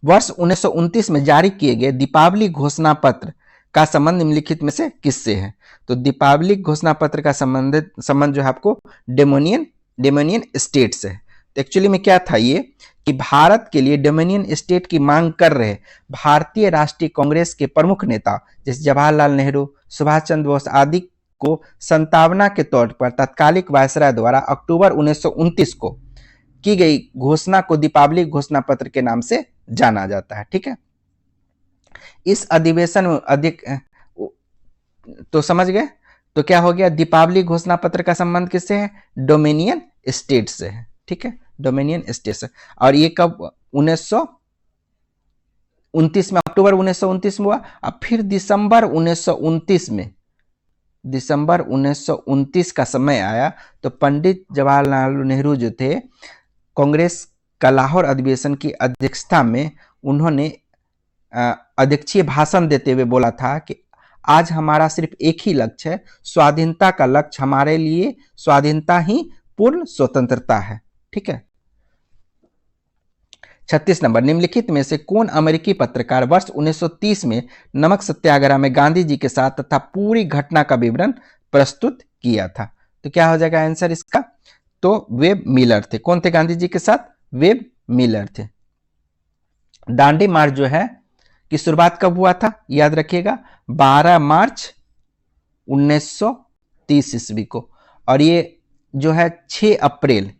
वर्ष 1929 में जारी किए गए दीपावली घोषणा पत्र का संबंध निम्नलिखित में से किससे है? तो दीपावली घोषणा पत्र का संबंध जो है आपको डोमिनियन स्टेट से है। तो एक्चुअली में क्या था ये कि भारत के लिए डोमिनियन स्टेट की मांग कर रहे भारतीय राष्ट्रीय कांग्रेस के प्रमुख नेता जैसे जवाहरलाल नेहरू, सुभाष चंद्र बोस आदि को संतावना के तौर पर तत्कालिक वायसराय द्वारा अक्टूबर 1929 को की गई घोषणा को दीपावली घोषणा पत्र के नाम से जाना जाता है। ठीक है, इस अधिवेशन में तो समझ गए। तो क्या हो गया? दीपावली घोषणा पत्र का संबंध किससे है? डोमिनियन स्टेट से है। ठीक है, डोमिनियन स्टेट से। और ये कब? 1929 में, अक्टूबर 1929 में हुआ। अब फिर दिसंबर 1929 का समय आया तो पंडित जवाहरलाल नेहरू जो थे, कांग्रेस का लाहौर अधिवेशन की अध्यक्षता में उन्होंने अध्यक्षीय भाषण देते हुए बोला था कि आज हमारा सिर्फ एक ही लक्ष्य है, स्वाधीनता का लक्ष्य हमारे लिए स्वाधीनता ही पूर्ण स्वतंत्रता है। ठीक है। 36 नंबर, निम्नलिखित में से कौन अमेरिकी पत्रकार वर्ष 1930 में नमक सत्याग्रह में गांधी जी के साथ तथा पूरी घटना का विवरण प्रस्तुत किया था? तो क्या हो जाएगा आंसर इसका? तो वेब मिलर थे। कौन थे गांधी जी के साथ? वेब मिलर थे। दांडी मार्च जो है की शुरुआत कब हुआ था? याद रखिएगा, 12 मार्च 1930 ईस्वी को। और ये जो है 6 अप्रैल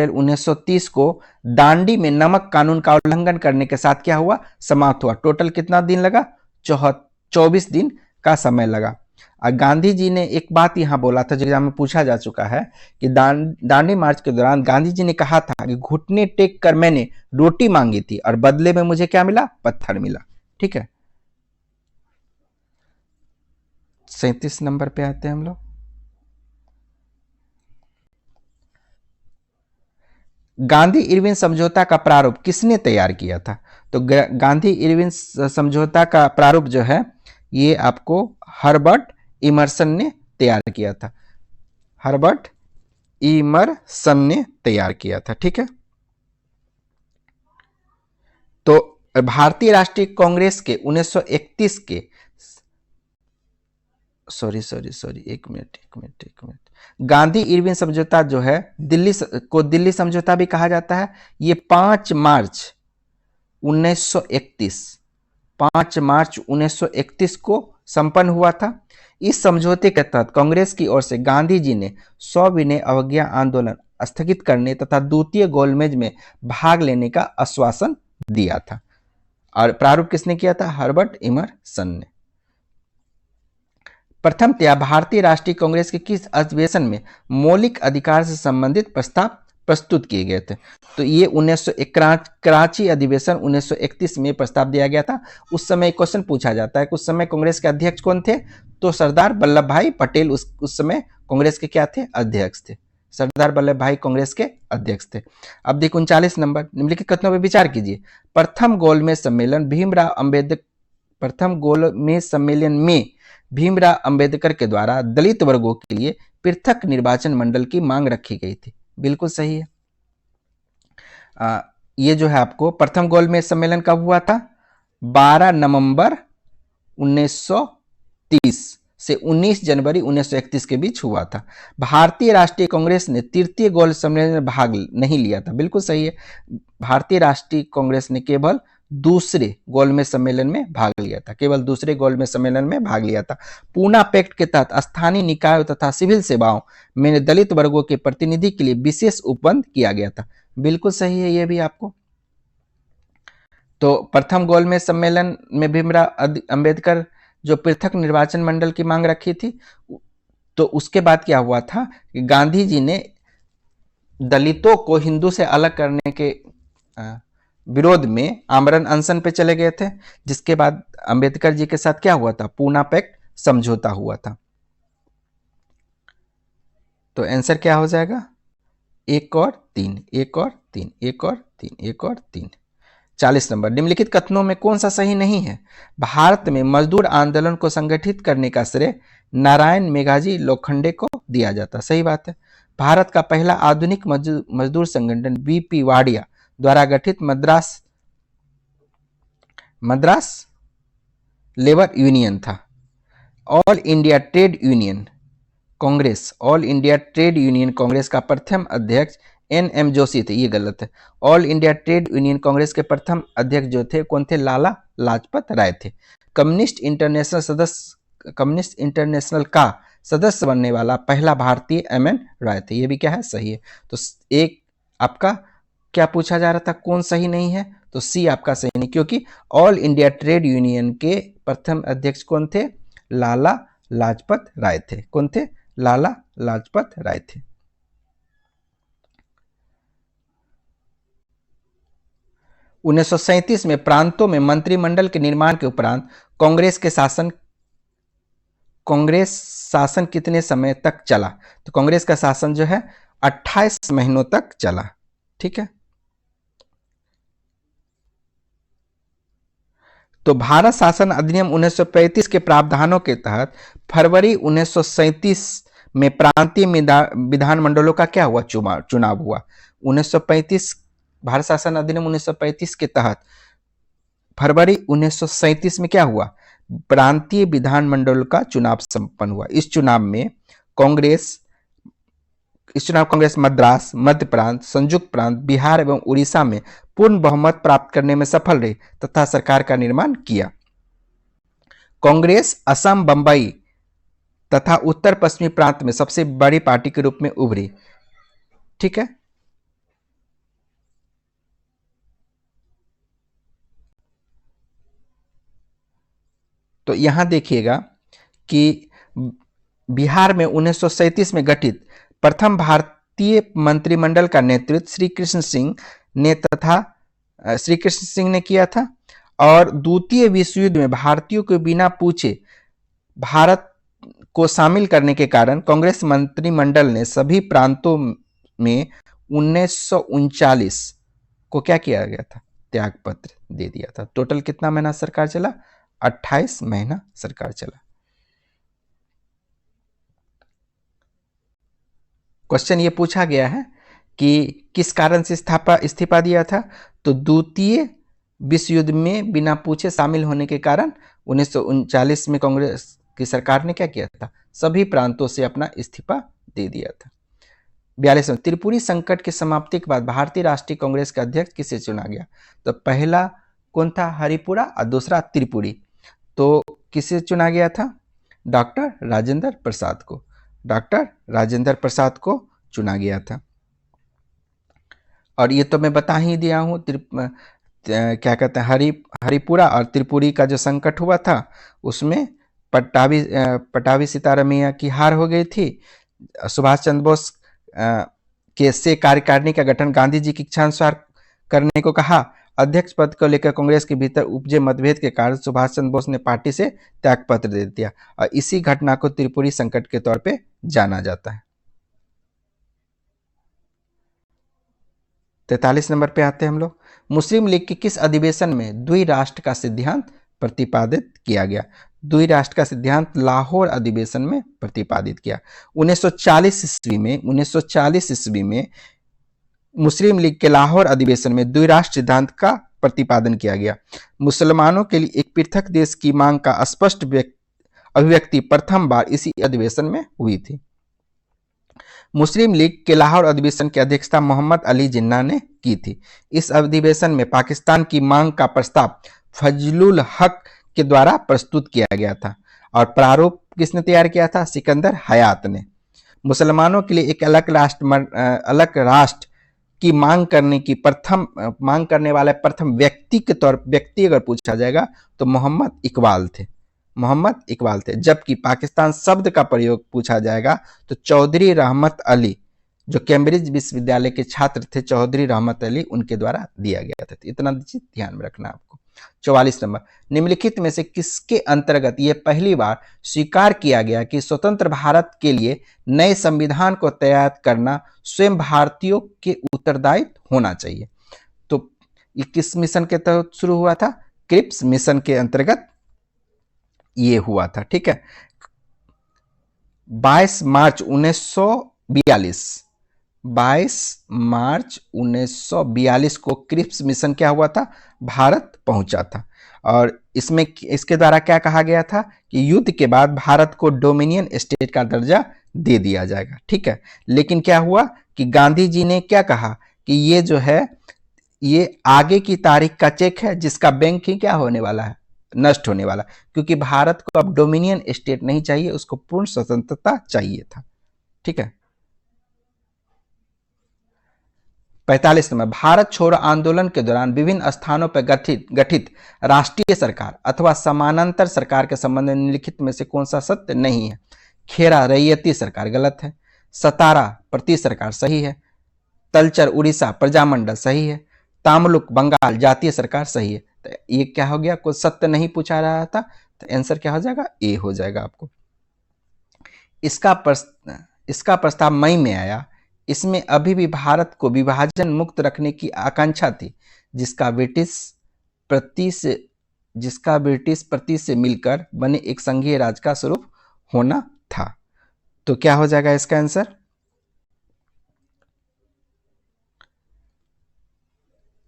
1930 को दांडी में नमक कानून का उल्लंघन करने के साथ क्या हुआ? समाप्त हुआ। टोटल कितना दिन लगा? 24 दिन का समय लगा। और गांधी जी ने एक बात यहां बोला था जो एग्जाम में पूछा जा चुका है कि दांडी मार्च के दौरान गांधी जी ने कहा था कि घुटने टेक कर मैंने रोटी मांगी थी और बदले में मुझे क्या मिला? पत्थर मिला। ठीक है, 37 नंबर पे आते हैं हम लोग। गांधी इरविन समझौता का प्रारूप किसने तैयार किया था? तो गांधी इरविन समझौता का प्रारूप जो है ये आपको हर्बर्ट इमर्सन ने तैयार किया था। हर्बर्ट इमर्सन ने तैयार किया था। ठीक है, तो भारतीय राष्ट्रीय कांग्रेस के 1931 के एक मिनट गांधी इरविन समझौता जो है दिल्ली समझौता भी कहा जाता है। ये 5 मार्च 1931 को संपन्न हुआ था। इस समझौते के तहत कांग्रेस की ओर से गांधी जी ने सविनय अवज्ञा आंदोलन स्थगित करने तथा द्वितीय गोलमेज में भाग लेने का आश्वासन दिया था। और प्रारूप किसने किया था? हर्बर्ट इमर्सन ने। प्रथमतया भारतीय राष्ट्रीय कांग्रेस के किस अधिवेशन में मौलिक अधिकार से संबंधित प्रस्ताव प्रस्तुत किए गए थे? तो ये कराची अधिवेशन 1931 में प्रस्ताव दिया गया था। उस समय क्वेश्चन पूछा जाता है कि उस समय कांग्रेस के अध्यक्ष कौन थे? तो सरदार वल्लभ भाई पटेल उस समय कांग्रेस के क्या थे? अध्यक्ष थे। सरदार वल्लभ भाई कांग्रेस के अध्यक्ष थे। अब देखो 39 नंबर, निम्नलिखित कथनों पर विचार कीजिए। प्रथम गोलमेज सम्मेलन में भीमराव अंबेडकर के द्वारा दलित वर्गों के लिए पृथक निर्वाचन मंडल की मांग रखी गई थी। बिल्कुल सही है। ये जो है आपको प्रथम गोलमेज सम्मेलन कब हुआ था? 12 नवंबर 1930 से 19 जनवरी 1931 के बीच हुआ था। भारतीय राष्ट्रीय कांग्रेस ने तृतीय गोल सम्मेलन में भाग नहीं लिया था। बिल्कुल सही है, भारतीय राष्ट्रीय कांग्रेस ने केवल दूसरे गोलमेज सम्मेलन में भाग लिया था, केवल दूसरे गोलमेज सम्मेलन में भाग लिया था। पूना पैक्ट के तहत स्थानीय निकायों तथा सिविल सेवाओं में दलित वर्गों के प्रतिनिधि के लिए विशेष उपबंध किया गया था। बिल्कुल सही है ये भी आपको। तो प्रथम गोलमेज सम्मेलन में भीमराव अंबेडकर जो पृथक निर्वाचन मंडल की मांग रखी थी, तो उसके बाद क्या हुआ था कि गांधी जी ने दलितों को हिंदू से अलग करने के विरोध में आमरण अनशन पे चले गए थे, जिसके बाद अंबेडकर जी के साथ क्या हुआ था, पूना पैक्ट समझौता हुआ था। तो आंसर क्या हो जाएगा, 1 और 3, 1 और 3, 1 और 3, 1 और 3। 40 नंबर, निम्नलिखित कथनों में कौन सा सही नहीं है। भारत में मजदूर आंदोलन को संगठित करने का श्रेय नारायण मेघाजी लोखंडे को दिया जाता। सही बात है। भारत का पहला आधुनिक मजदूर संगठन बीपी वाडिया द्वारा गठित मद्रास लेबर यूनियन था। All India trade union Congress, all India trade union Congress का प्रथम अध्यक्ष NM जोशी थे। ये गलत है। All India trade union Congress के प्रथम अध्यक्ष जो थे कौन थे, लाला लाजपत राय थे। कम्युनिस्ट इंटरनेशनल का सदस्य बनने वाला पहला भारतीय MN राय थे। ये भी क्या है, सही है। तो एक आपका क्या पूछा जा रहा था, कौन सही नहीं है, तो सी आपका सही नहीं, क्योंकि ऑल इंडिया ट्रेड यूनियन के प्रथम अध्यक्ष कौन थे, लाला लाजपत राय थे। कौन थे, लाला लाजपत राय थे। उन्नीस सौ 1937 में प्रांतों में मंत्रिमंडल के निर्माण के उपरांत कांग्रेस शासन कितने समय तक चला, तो कांग्रेस का शासन जो है 28 महीनों तक चला। ठीक है। तो भारत शासन अधिनियम 1935 के प्रावधानों के तहत फरवरी 1937 में प्रांतीय विधानमंडलों का क्या हुआ, चुनाव हुआ। 1935 भारत शासन अधिनियम 1935 के तहत फरवरी 1937 में क्या हुआ, प्रांतीय विधानमंडल का चुनाव संपन्न हुआ। इस चुनाव कांग्रेस मद्रास, मध्य प्रांत, संयुक्त प्रांत, बिहार एवं उड़ीसा में पूर्ण बहुमत प्राप्त करने में सफल रही तथा सरकार का निर्माण किया। कांग्रेस असम, बंबई तथा उत्तर पश्चिमी प्रांत में सबसे बड़ी पार्टी के रूप में उभरी। ठीक है। तो यहां देखिएगा कि बिहार में 1937 में गठित प्रथम भारतीय मंत्रिमंडल का नेतृत्व श्री कृष्ण सिंह ने किया था। और द्वितीय विश्व युद्ध में भारतीयों को बिना पूछे भारत को शामिल करने के कारण कांग्रेस मंत्रिमंडल ने सभी प्रांतों में 1939 को क्या किया गया था, त्यागपत्र दे दिया था। टोटल कितना महीना सरकार चला, 28 महीना सरकार चला। क्वेश्चन ये पूछा गया है कि किस कारण से इस्तीफा दिया था, तो द्वितीय विश्व युद्ध में बिना पूछे शामिल होने के कारण 1939 में कांग्रेस की सरकार ने क्या किया था, सभी प्रांतों से अपना इस्तीफा दे दिया था। 42 त्रिपुरी संकट की समाप्ति के बाद भारतीय राष्ट्रीय कांग्रेस का अध्यक्ष किसे चुना गया, तो पहला कौन था, हरिपुरा, और दूसरा त्रिपुरी। तो किसे चुना गया था, डॉक्टर राजेंद्र प्रसाद को, डॉक्टर राजेंद्र प्रसाद को चुना गया था। और ये तो मैं बता ही दिया हूं, क्या कहते हैं, हरिपुरा और त्रिपुरी का जो संकट हुआ था उसमें पटावी सीतारमैया की हार हो गई थी। सुभाष चंद्र बोस के से कार्यकारिणी का गठन गांधी जी की इच्छानुसार करने को कहा। अध्यक्ष पद को लेकर कांग्रेस के भीतर उपजे मतभेद के कारण सुभाष चंद्र बोस ने पार्टी से त्यागपत्र दे दिया और इसी घटना को त्रिपुरी संकट के तौर पे जाना जाता है। 43 नंबर पे आते हैं हम लोग। मुस्लिम लीग के किस अधिवेशन में द्विराष्ट्र का सिद्धांत प्रतिपादित किया गया, द्विराष्ट्र का सिद्धांत लाहौर अधिवेशन में प्रतिपादित किया। 1940 ईस्वी में मुस्लिम लीग के लाहौर अधिवेशन में द्विराष्ट्र सिद्धांत का प्रतिपादन किया गया। मुसलमानों के लिए एक पृथक देश की मांग का अभिव्यक्ति प्रथम बार इसी अधिवेशन में हुई थी। मुस्लिम लीग के लाहौर अधिवेशन की अध्यक्षता मोहम्मद अली जिन्ना ने की थी। इस अधिवेशन में पाकिस्तान की मांग का प्रस्ताव फजलुल हक के द्वारा प्रस्तुत किया गया था और प्रारूप किसने तैयार किया था? सिकंदर हयात ने। मुसलमानों के लिए एक अलग राष्ट्र की मांग करने वाले प्रथम व्यक्ति अगर पूछा जाएगा तो मोहम्मद इकबाल थे। जबकि पाकिस्तान शब्द का प्रयोग पूछा जाएगा तो चौधरी रहमत अली, जो कैम्ब्रिज विश्वविद्यालय के छात्र थे, चौधरी रहमत अली, उनके द्वारा दिया गया था। इतना ध्यान में रखना आपको। 44 नंबर, निम्नलिखित में से किसके अंतर्गत यह पहली बार स्वीकार किया गया कि स्वतंत्र भारत के लिए नए संविधान को तैयार करना स्वयं भारतीयों के उत्तरदायित्व होना चाहिए? तो ये किस मिशन के तहत शुरू हुआ था? क्रिप्स मिशन के अंतर्गत ये हुआ था। ठीक है, 22 मार्च 1942 को क्रिप्स मिशन क्या हुआ था? भारत पहुंचा था। और इसके द्वारा क्या कहा गया था कि युद्ध के बाद भारत को डोमिनियन स्टेट का दर्जा दे दिया जाएगा। ठीक है, लेकिन क्या हुआ कि गांधी जी ने क्या कहा कि ये जो है ये आगे की तारीख का चेक है, जिसका बैंक ही क्या होने वाला है? नष्ट होने वाला, क्योंकि भारत को अब डोमिनियन स्टेट नहीं चाहिए, उसको पूर्ण स्वतंत्रता चाहिए था। ठीक है, 45 नंबर, भारत छोड़ो आंदोलन के दौरान विभिन्न स्थानों पर गठित राष्ट्रीय सरकार अथवा समानांतर सरकार के संबंध में निम्नलिखित में से कौन सा सत्य नहीं है? खेरा रैयती सरकार गलत है, सतारा प्रति सरकार सही है, तलचर उड़ीसा प्रजामंडल सही है, तामलुक बंगाल जातीय सरकार सही है। तो ये क्या हो गया? कुछ सत्य नहीं पूछा रहा था, तो आंसर क्या हो जाएगा? ए हो जाएगा आपको। इसका प्रस्ताव मई में आया। इसमें अभी भी भारत को विभाजन मुक्त रखने की आकांक्षा थी, जिसका ब्रिटिश प्रति से मिलकर बने एक संघीय राज्य का स्वरूप होना था। तो क्या हो जाएगा इसका आंसर?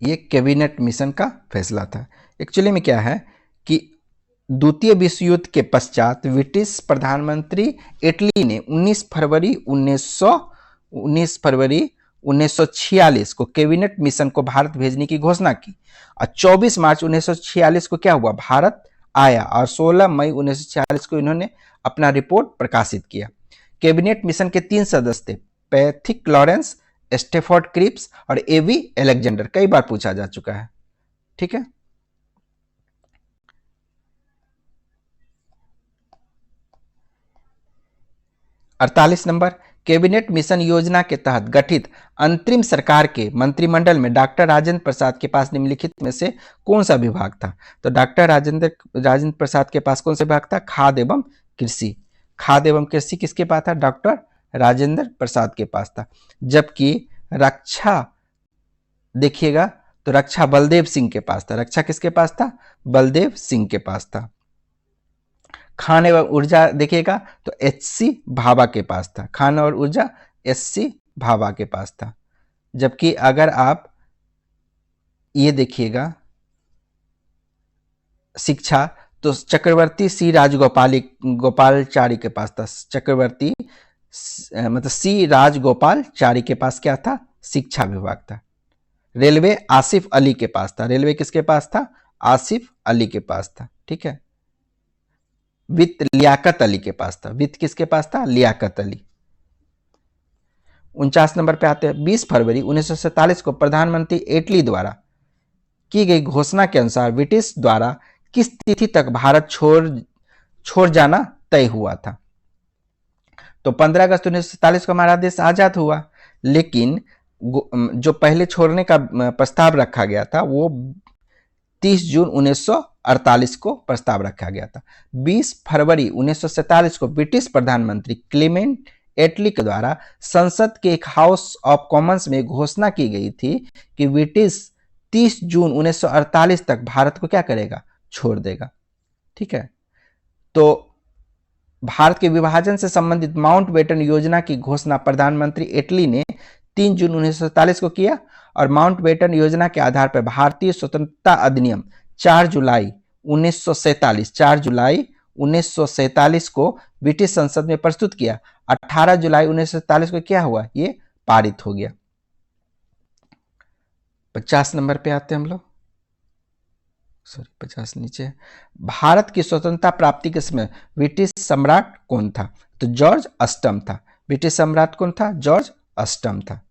ये कैबिनेट मिशन का फैसला था। एक्चुअली में क्या है कि द्वितीय विश्व युद्ध के पश्चात ब्रिटिश प्रधानमंत्री इटली ने 19 फरवरी 1946 को कैबिनेट मिशन को भारत भेजने की घोषणा की और 24 मार्च 1946 को क्या हुआ? भारत आया और 16 मई 1946 को इन्होंने अपना रिपोर्ट प्रकाशित किया। कैबिनेट मिशन के 3 सदस्य थे, पैथिक लॉरेंस, स्टेफोर्ड क्रिप्स और एवी अलेक्जेंडर। कई बार पूछा जा चुका है। ठीक है, अड़तालीस नंबर, कैबिनेट मिशन योजना के तहत गठित अंतरिम सरकार के मंत्रिमंडल में डॉक्टर राजेंद्र प्रसाद के पास निम्नलिखित में से कौन सा विभाग था? तो डॉक्टर राजेंद्र प्रसाद के पास कौन सा विभाग था? खाद्य एवं कृषि। खाद्य एवं कृषि किसके पास था? डॉक्टर राजेंद्र प्रसाद के पास था। जबकि रक्षा देखिएगा तो रक्षा बलदेव सिंह के पास था। रक्षा किसके पास था? बलदेव सिंह के पास था। खान एवं ऊर्जा देखिएगा तो एचसी भाभा के पास था। खान और ऊर्जा एचसी भाभा के पास था। जबकि अगर आप ये देखिएगा शिक्षा तो चक्रवर्ती सी राजगोपालचारी के पास था। चक्रवर्ती मतलब सी राजगोपालचारी के पास क्या था? शिक्षा विभाग था। रेलवे आसिफ अली के पास था। रेलवे किसके पास था? आसिफ अली के पास था। ठीक है, वित्त लियाकत अली के पास था। वित्त किसके पास था? लियाकत अली। 49 नंबर पे आते हैं। 20 फरवरी 1947 को प्रधानमंत्री इटली द्वारा की गई घोषणा के अनुसार ब्रिटिश द्वारा किस तिथि तक भारत छोड़ जाना तय हुआ था? तो 15 अगस्त 1947 को हमारा देश आजाद हुआ, लेकिन जो पहले छोड़ने का प्रस्ताव रखा गया था वो 30 जून 1948 को प्रस्ताव रखा गया था। 20 फरवरी 1947 को ब्रिटिश प्रधानमंत्री क्लेमेंट एटली के द्वारा संसद के एक हाउस ऑफ कॉमन्स में घोषणा की गई थी कि ब्रिटिश 30 जून 1948 तक भारत को क्या करेगा? छोड़ देगा। ठीक है, तो भारत के विभाजन से संबंधित माउंटबेटन योजना की घोषणा प्रधानमंत्री इटली ने 3 जून 1947 को किया और माउंटबेटन योजना के आधार पर भारतीय स्वतंत्रता अधिनियम 4 जुलाई 1947 को ब्रिटिश संसद में प्रस्तुत किया। 18 जुलाई 1947 को क्या हुआ, ये पारित हो गया। 50 नंबर पे आते हैं हम लोग, सॉरी 50 नीचे। भारत की स्वतंत्रता प्राप्ति के समय ब्रिटिश सम्राट कौन था, तो जॉर्ज अष्टम था। ब्रिटिश सम्राट कौन था, जॉर्ज अष्टम था।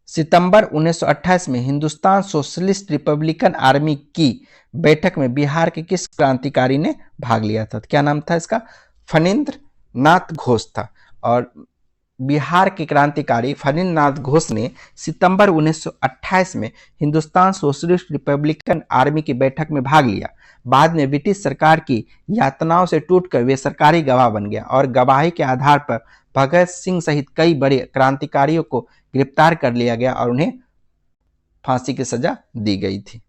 सितंबर 1928 में हिंदुस्तान सोशलिस्ट रिपब्लिकन आर्मी की बैठक में बिहार के किस क्रांतिकारी ने भाग लिया था, तो क्या नाम था इसका, फणींद्र नाथ घोष था। और बिहार के क्रांतिकारी फणींद्र नाथ घोष ने सितंबर 1928 में हिंदुस्तान सोशलिस्ट रिपब्लिकन आर्मी की बैठक में भाग लिया। बाद में ब्रिटिश सरकार की यातनाओं से टूटकर वे सरकारी गवाह बन गया और गवाही के आधार पर भगत सिंह सहित कई बड़े क्रांतिकारियों को गिरफ्तार कर लिया गया और उन्हें फांसी की सजा दी गई थी।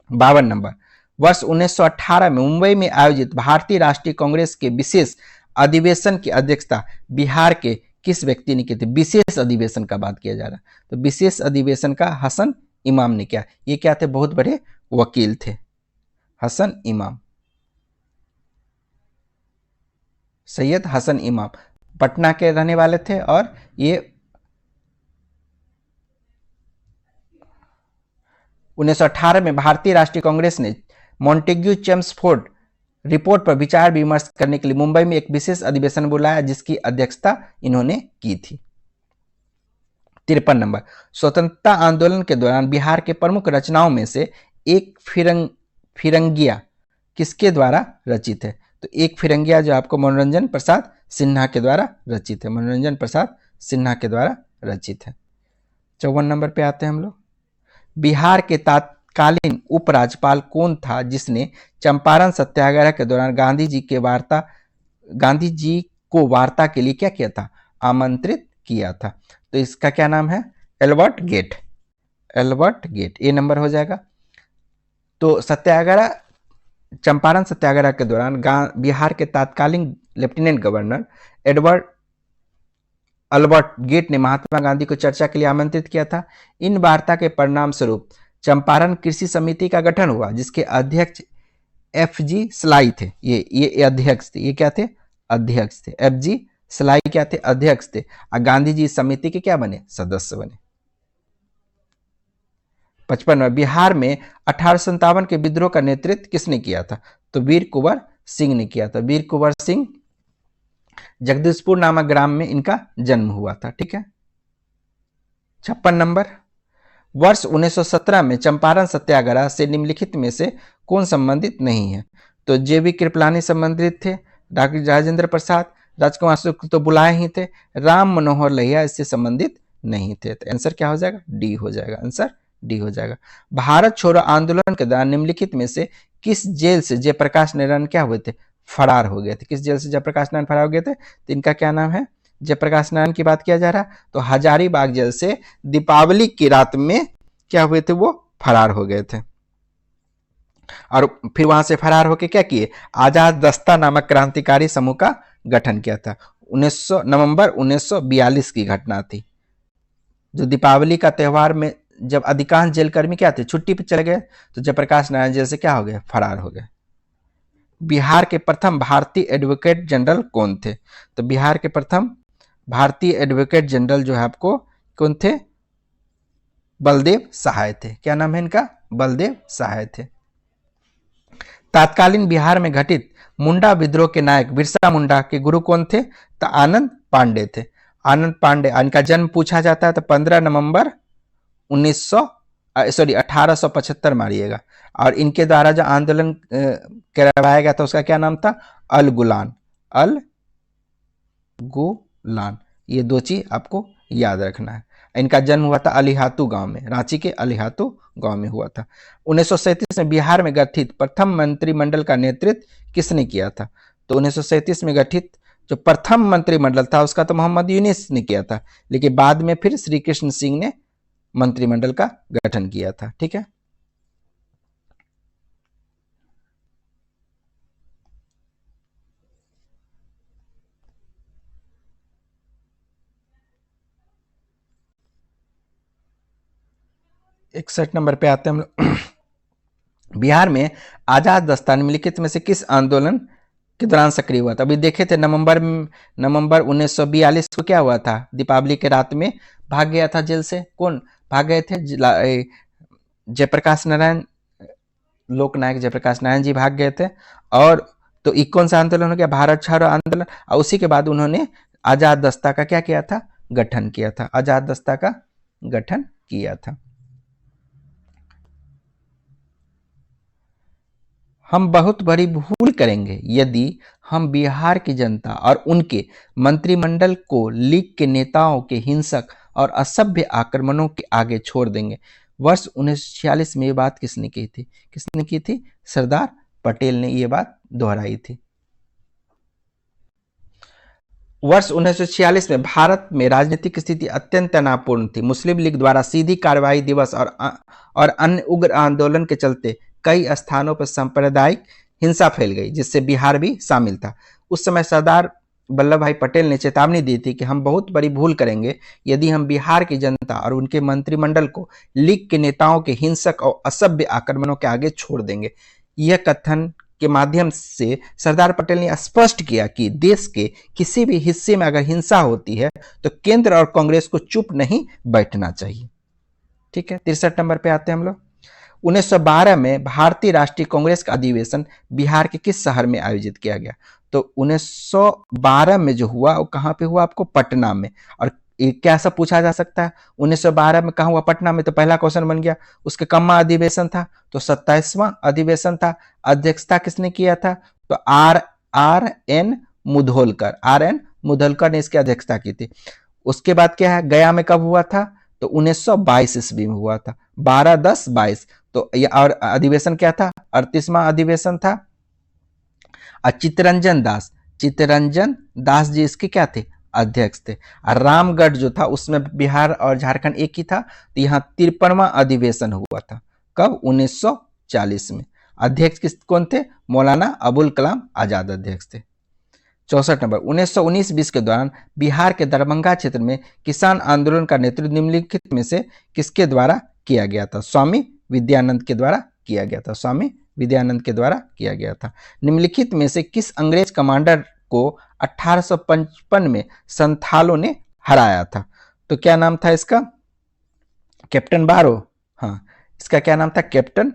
52 नंबर, वर्ष 1918 में मुंबई में आयोजित भारतीय राष्ट्रीय कांग्रेस के विशेष अधिवेशन की अध्यक्षता बिहार के किस व्यक्ति ने की थी। विशेष अधिवेशन का बात किया जा रहा है, तो विशेष अधिवेशन का हसन इमाम ने किया। ये क्या थे, बहुत बड़े वकील थे, हसन इमाम, सैयद हसन इमाम पटना के रहने वाले थे। और ये 1918 में भारतीय राष्ट्रीय कांग्रेस ने मॉन्टेग्यू चेम्सफोर्ड रिपोर्ट पर विचार विमर्श करने के लिए मुंबई में एक विशेष अधिवेशन बुलाया, जिसकी अध्यक्षता इन्होंने की थी। 53 नंबर, स्वतंत्रता आंदोलन के दौरान बिहार के प्रमुख रचनाओं में से एक फिरंगिया किसके द्वारा रचित है, तो एक फिरंगिया जो आपको मनोरंजन प्रसाद सिन्हा के द्वारा रचित है, मनोरंजन प्रसाद सिन्हा के द्वारा रचित है। 54 नंबर पे आते हैं हम लोग। बिहार के तत्कालीन उपराज्यपाल कौन था जिसने चंपारण सत्याग्रह के दौरान गांधी जी को वार्ता के लिए क्या किया था, आमंत्रित किया था, तो इसका क्या नाम है, एल्बर्ट गेट, एल्बर्ट गेट, ये नंबर हो जाएगा। तो सत्याग्रह, चंपारण सत्याग्रह के दौरान बिहार के तत्कालीन लेफ्टिनेंट गवर्नर अल्बर्ट गेट ने महात्मा गांधी को चर्चा के लिए आमंत्रित किया था। इन वार्ता के परिणाम स्वरूप चंपारण कृषि समिति का गठन हुआ, जिसके अध्यक्ष FG सलाई थे। ये अध्यक्ष थे, ये क्या थे, अध्यक्ष थे। FG सलाई क्या थे, अध्यक्ष थे। और गांधी जी समिति के क्या बने, सदस्य बने। 55 बिहार में 1857 के विद्रोह का नेतृत्व किसने किया था, तो वीर कुंवर सिंह ने किया था। वीर कुंवर सिंह, जगदीशपुर नामक ग्राम में इनका जन्म हुआ था, ठीक है। 56 नंबर, वर्ष 1917 में चंपारण सत्याग्रह से निम्नलिखित में से कौन संबंधित नहीं है, तो JB कृपलानी संबंधित थे, डॉक्टर राजेंद्र प्रसाद, राजकुमार शुक्ल तो बुलाए ही थे, राम मनोहर लोहिया इससे संबंधित नहीं थे। तो आंसर क्या हो जाएगा, डी हो जाएगा, आंसर डी हो जाएगा। भारत छोड़ो आंदोलन के दौरान निम्नलिखित में से किस जेल से जयप्रकाश नारायण क्या हुए थे, फरार हो गए थे। किस जेल से जयप्रकाश नारायण फरार हो गए थे, तो इनका क्या नाम है, जयप्रकाश नारायण की बात किया जा रहा, तो हजारीबाग जेल से दीपावली की रात में क्या हुए थे, वो फरार हो गए थे। और फिर वहां से फरार होकर क्या किए, आजाद दस्ता नामक क्रांतिकारी समूह का गठन किया था। नवंबर 1942 की घटना थी, जो दीपावली का त्योहार में जब अधिकांश जेलकर्मी क्या थे, छुट्टी पर चले गए, तो जयप्रकाश नारायण जेल से क्या हो गए, फरार हो गए। बिहार के प्रथम भारतीय एडवोकेट जनरल कौन थे, तो बिहार के प्रथम भारतीय एडवोकेट जनरल जो है आपको कौन थे, बलदेव सहाय थे। क्या नाम है इनका, बलदेव सहाय थे। तत्कालीन बिहार में घटित मुंडा विद्रोह के नायक बिरसा मुंडा के गुरु कौन थे, तो आनंद पांडे थे। आनंद पांडे, इनका जन्म पूछा जाता है तो 15 नवंबर 1875 मारिएगा। और इनके द्वारा जो आंदोलन करवाया गया था उसका क्या नाम था, अल गुलान, अल गुलान। ये दो चीज आपको याद रखना है। इनका जन्म हुआ था अलीहातू गांव में, रांची के अलीहातू गांव में हुआ था। 1937 में बिहार में गठित प्रथम मंत्रिमंडल का नेतृत्व किसने किया था, तो 1937 में गठित जो प्रथम मंत्रिमंडल था उसका तो मोहम्मद यूनिस ने किया था, लेकिन बाद में फिर श्री कृष्ण सिंह ने मंत्रिमंडल का गठन किया था, ठीक है। इकसठ नंबर पे आते हैं हम लोग। बिहार में आजाद दस्ता निम्नलिखित में से किस आंदोलन के दौरान सक्रिय हुआ था? अभी देखे थे नवंबर 1942 को क्या हुआ था? दीपावली के रात में भाग गया था जेल से। कौन भाग गए थे? जयप्रकाश नारायण, लोकनायक जयप्रकाश नारायण जी भाग गए थे। और तो एक कौन सा आंदोलन हो गया? भारत छोड़ो आंदोलन। और उसी के बाद उन्होंने आजाद दस्ता का क्या किया था? गठन किया था। आजाद दस्ता का गठन किया था। हम बहुत बड़ी भूल करेंगे यदि हम बिहार की जनता और उनके मंत्रिमंडल को लीग के नेताओं के हिंसक और असभ्य आक्रमणों के आगे छोड़ देंगे। वर्ष 1946 में ये बात किसने की थी? किसने की थी? सरदार पटेल ने ये बात दोहराई थी। वर्ष 1946 में भारत में राजनीतिक स्थिति अत्यंत तनावपूर्ण थी। मुस्लिम लीग द्वारा सीधी कार्रवाई दिवस और अन्य उग्र आंदोलन के चलते कई स्थानों पर सांप्रदायिक हिंसा फैल गई, जिससे बिहार भी शामिल था। उस समय सरदार वल्लभ भाई पटेल ने चेतावनी दी थी कि हम बहुत बड़ी भूल करेंगे यदि हम बिहार की जनता और उनके मंत्रिमंडल को लीग के नेताओं के हिंसक और असभ्य आक्रमणों के आगे छोड़ देंगे। यह कथन के माध्यम से सरदार पटेल ने स्पष्ट किया कि देश के किसी भी हिस्से में अगर हिंसा होती है तो केंद्र और कांग्रेस को चुप नहीं बैठना चाहिए। ठीक है, 63 नंबर पे आते हैं हम लोग। 1912 में भारतीय राष्ट्रीय कांग्रेस का अधिवेशन बिहार के किस शहर में आयोजित किया गया? तो 1912 में जो हुआ वो कहां पे हुआ? आपको पटना में। और क्या सब पूछा जा सकता है? 1912 में कहां हुआ? पटना में। तो पहला क्वेश्चन बन गया। उसके कम्मा अधिवेशन था, तो 27वां अधिवेशन था। अध्यक्षता किसने किया था? तो आर एन मुधोलकर ने इसकी अध्यक्षता की थी। उसके बाद क्या है? गया में कब हुआ था? तो 1922 ईस्वी में हुआ था, 12-10-22। तो ये और अधिवेशन क्या था? 38वां अधिवेशन था। चित्तरंजन दास जी इसके क्या थे? अध्यक्ष थे। और रामगढ़ जो था उसमें बिहार और झारखंड एक ही था, तो यहाँ 53वां अधिवेशन हुआ था। कब? 1940 में। अध्यक्ष कौन थे? मौलाना अबुल कलाम आजाद अध्यक्ष थे। 64 नंबर, 1919-20 के दौरान बिहार के दरभंगा क्षेत्र में किसान आंदोलन का नेतृत्व निम्नलिखित में से किसके द्वारा किया गया था? स्वामी विद्यानंद के द्वारा किया गया था। स्वामी विद्यानंद के द्वारा किया गया था। निम्नलिखित में से किस अंग्रेज कमांडर को 1855 में संथालों ने हराया था? तो क्या नाम था इसका? कैप्टन बारो। हाँ, इसका क्या नाम था? कैप्टन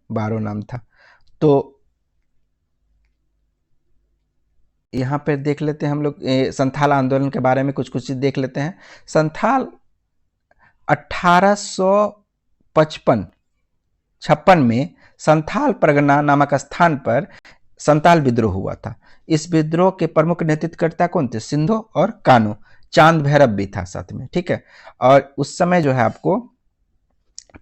बारो नाम था। तो यहाँ पर देख लेते हैं हम लोग संथाल आंदोलन के बारे में कुछ चीज देख लेते हैं। संथाल 1856 में संथाल परगना नामक स्थान पर संथाल विद्रोह हुआ था। इस विद्रोह के प्रमुख नेतृत्वकर्ता कौन थे? सिंधो और कानू। चांद भैरव भी था साथ में। ठीक है, और उस समय जो है आपको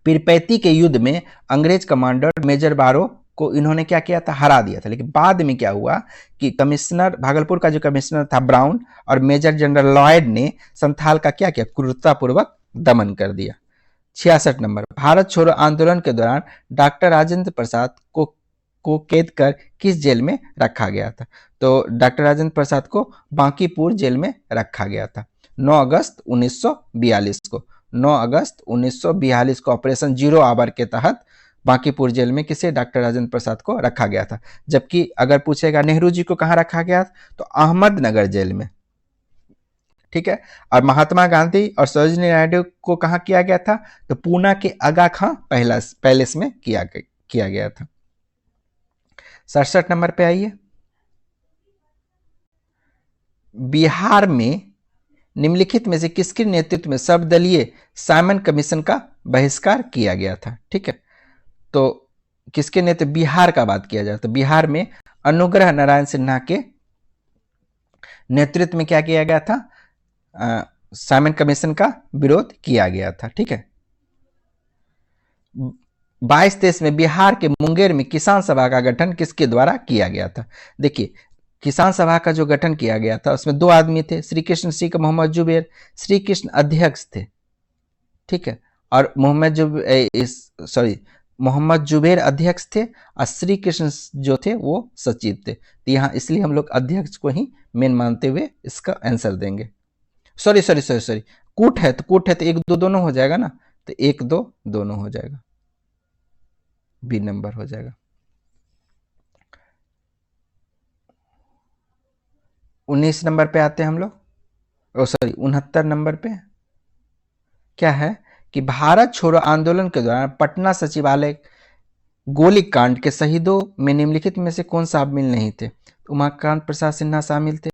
पीरपैंती के युद्ध में अंग्रेज कमांडर मेजर बारो को इन्होंने क्या किया था? हरा दिया था। लेकिन बाद में क्या हुआ कि कमिश्नर, भागलपुर का जो कमिश्नर था ब्राउन और मेजर जनरल लॉयड ने संथाल का क्या किया? क्रूरतापूर्वक दमन कर दिया। 66 नंबर, भारत छोड़ो आंदोलन के दौरान डॉक्टर राजेंद्र प्रसाद को कैद कर किस जेल में रखा गया था? तो डॉक्टर राजेंद्र प्रसाद को बांकीपुर जेल में रखा गया था 9 अगस्त 1942 को। 9 अगस्त 1942 को ऑपरेशन जीरो आवर के तहत बांकीपुर जेल में किसे? डॉक्टर राजेंद्र प्रसाद को रखा गया था। जबकि अगर पूछेगा नेहरू जी को कहां रखा गया तो अहमदनगर जेल में। ठीक है, और महात्मा गांधी और सरोजिनी नायडू को कहां किया गया था? तो पूना के आगा खां पैलेस में किया गया था। 67 नंबर पे आइए। बिहार में निम्नलिखित में से किसके नेतृत्व में सर्वदलीय साइमन कमीशन का बहिष्कार किया गया था? ठीक है, तो किसके नेतृत्व? बिहार का बात किया जाए तो बिहार में अनुग्रह नारायण सिन्हा के नेतृत्व में क्या किया गया था? साइमन कमीशन का विरोध किया गया था। ठीक है, 22-23 में बिहार के मुंगेर में किसान सभा का गठन किसके द्वारा किया गया था? देखिए, किसान सभा का जो गठन किया गया था उसमें 2 आदमी थे, श्री कृष्ण सिंह, मोहम्मद जुबेर। श्री कृष्ण अध्यक्ष थे, ठीक है, और मोहम्मद जुबेर अध्यक्ष थे और श्री कृष्ण जो थे वो सचिव थे। तो यहाँ इसलिए हम लोग अध्यक्ष को ही मेन मानते हुए इसका आंसर देंगे। सॉरी, कूट है तो 1-2 दोनों हो जाएगा ना, तो 1-2 दोनों हो जाएगा। बी नंबर हो जाएगा। 19 नंबर पे आते हैं हम लोग, ओ सॉरी 69 नंबर पे। क्या है कि भारत छोड़ो आंदोलन के दौरान पटना सचिवालय गोलीकांड के शहीदों में निम्नलिखित में से कौन शामिल नहीं थे? उमाकांत प्रसाद सिन्हा शामिल थे,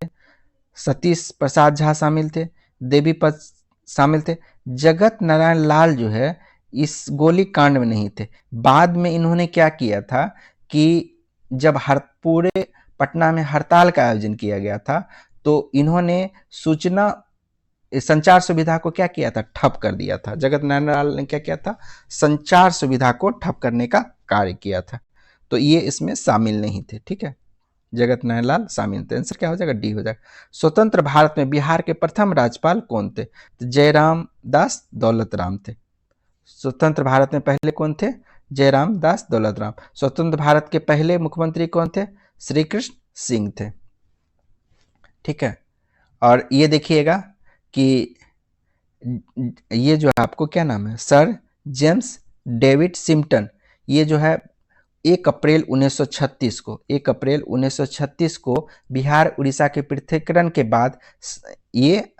सतीश प्रसाद झा शामिल थे, देवी पद शामिल थे। जगत नारायण लाल जो है इस गोलीकांड में नहीं थे। बाद में इन्होंने क्या किया था कि जब हर पूरे पटना में हड़ताल का आयोजन किया गया था तो इन्होंने सूचना संचार सुविधा को क्या किया था? ठप कर दिया था। जगत नारायण लाल ने क्या किया था? संचार सुविधा को ठप करने का कार्य किया था। तो ये इसमें शामिल नहीं थे। ठीक है, जगत नारायण लाल शामिल थे। आंसर क्या हो जाएगा? डी हो जाएगा। स्वतंत्र भारत में बिहार के प्रथम राज्यपाल कौन थे? तो जयराम दास दौलत राम थे। स्वतंत्र भारत में पहले कौन थे? जयराम दास दौलत राम। स्वतंत्र भारत के पहले मुख्यमंत्री कौन थे? श्री कृष्ण सिंह थे। ठीक है, और ये देखिएगा कि ये जो है आपको क्या नाम है? Sir James David Simpton. ये जो है 1 अप्रैल 1936 को 1 अप्रैल 1936 को बिहार उड़ीसा के पृथक्करण के बाद ये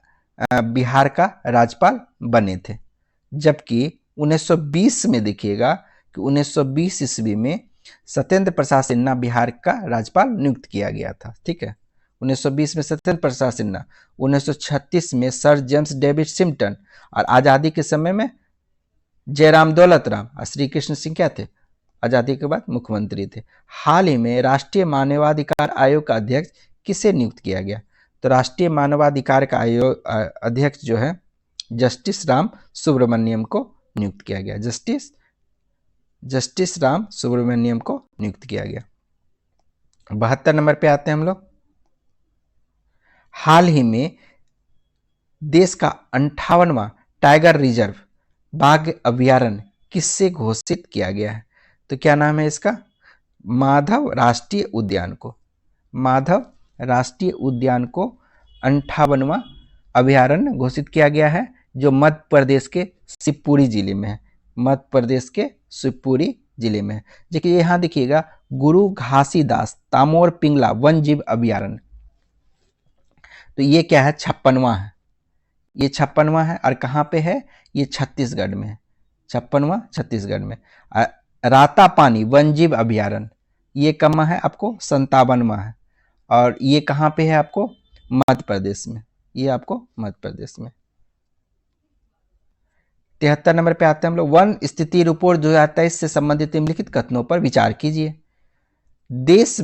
बिहार का राज्यपाल बने थे। जबकि 1920 में देखिएगा कि 1920 ईस्वी में सत्येंद्र प्रसाद सिन्हा बिहार का राज्यपाल नियुक्त किया गया था। ठीक है, 1920 में सत्येंद्र प्रसाद सिन्हा, 1936 में सर जेम्स डेविड सिम्पटन और आज़ादी के समय में जयराम दौलत राम और श्री कृष्ण सिंह क्या थे? आज़ादी के बाद मुख्यमंत्री थे। हाल ही में राष्ट्रीय मानवाधिकार आयोग का अध्यक्ष किसे नियुक्त किया गया? तो राष्ट्रीय मानवाधिकार का आयोग अध्यक्ष जो है जस्टिस राम सुब्रमण्यम को नियुक्त किया गया। जस्टिस राम सुब्रमण्यम को नियुक्त किया गया। 72 नंबर पे आते हैं हम लोग। हाल ही में देश का 58वां टाइगर रिजर्व बाघ अभ्यारण्य किससे घोषित किया गया है? तो क्या नाम है इसका? माधव राष्ट्रीय उद्यान को। माधव राष्ट्रीय उद्यान को 58वां अभ्यारण्य घोषित किया गया है, जो मध्य प्रदेश के शिवपुरी जिले में है। मध्य प्रदेश के शिवपुरी जिले में है। देखिए यहाँ देखिएगा, गुरु घासीदास तामोर पिंगला वन जीव अभ्यारण्य। तो ये क्या है? 56वां है। ये 56वां है और कहाँ पे है? ये छत्तीसगढ़ में है। 56वां छत्तीसगढ़ में। रातापानी वन्यजीव अभ्यारण्य ये कहाँ है आपको? 57वां है। और ये कहाँ पे है आपको? मध्य प्रदेश में। ये आपको मध्य प्रदेश में। 73 नंबर पे आते हैं हम लोग। वन स्थिति रिपोर्ट 2023 से संबंधित निम्नलिखित कथनों पर विचार कीजिए। देश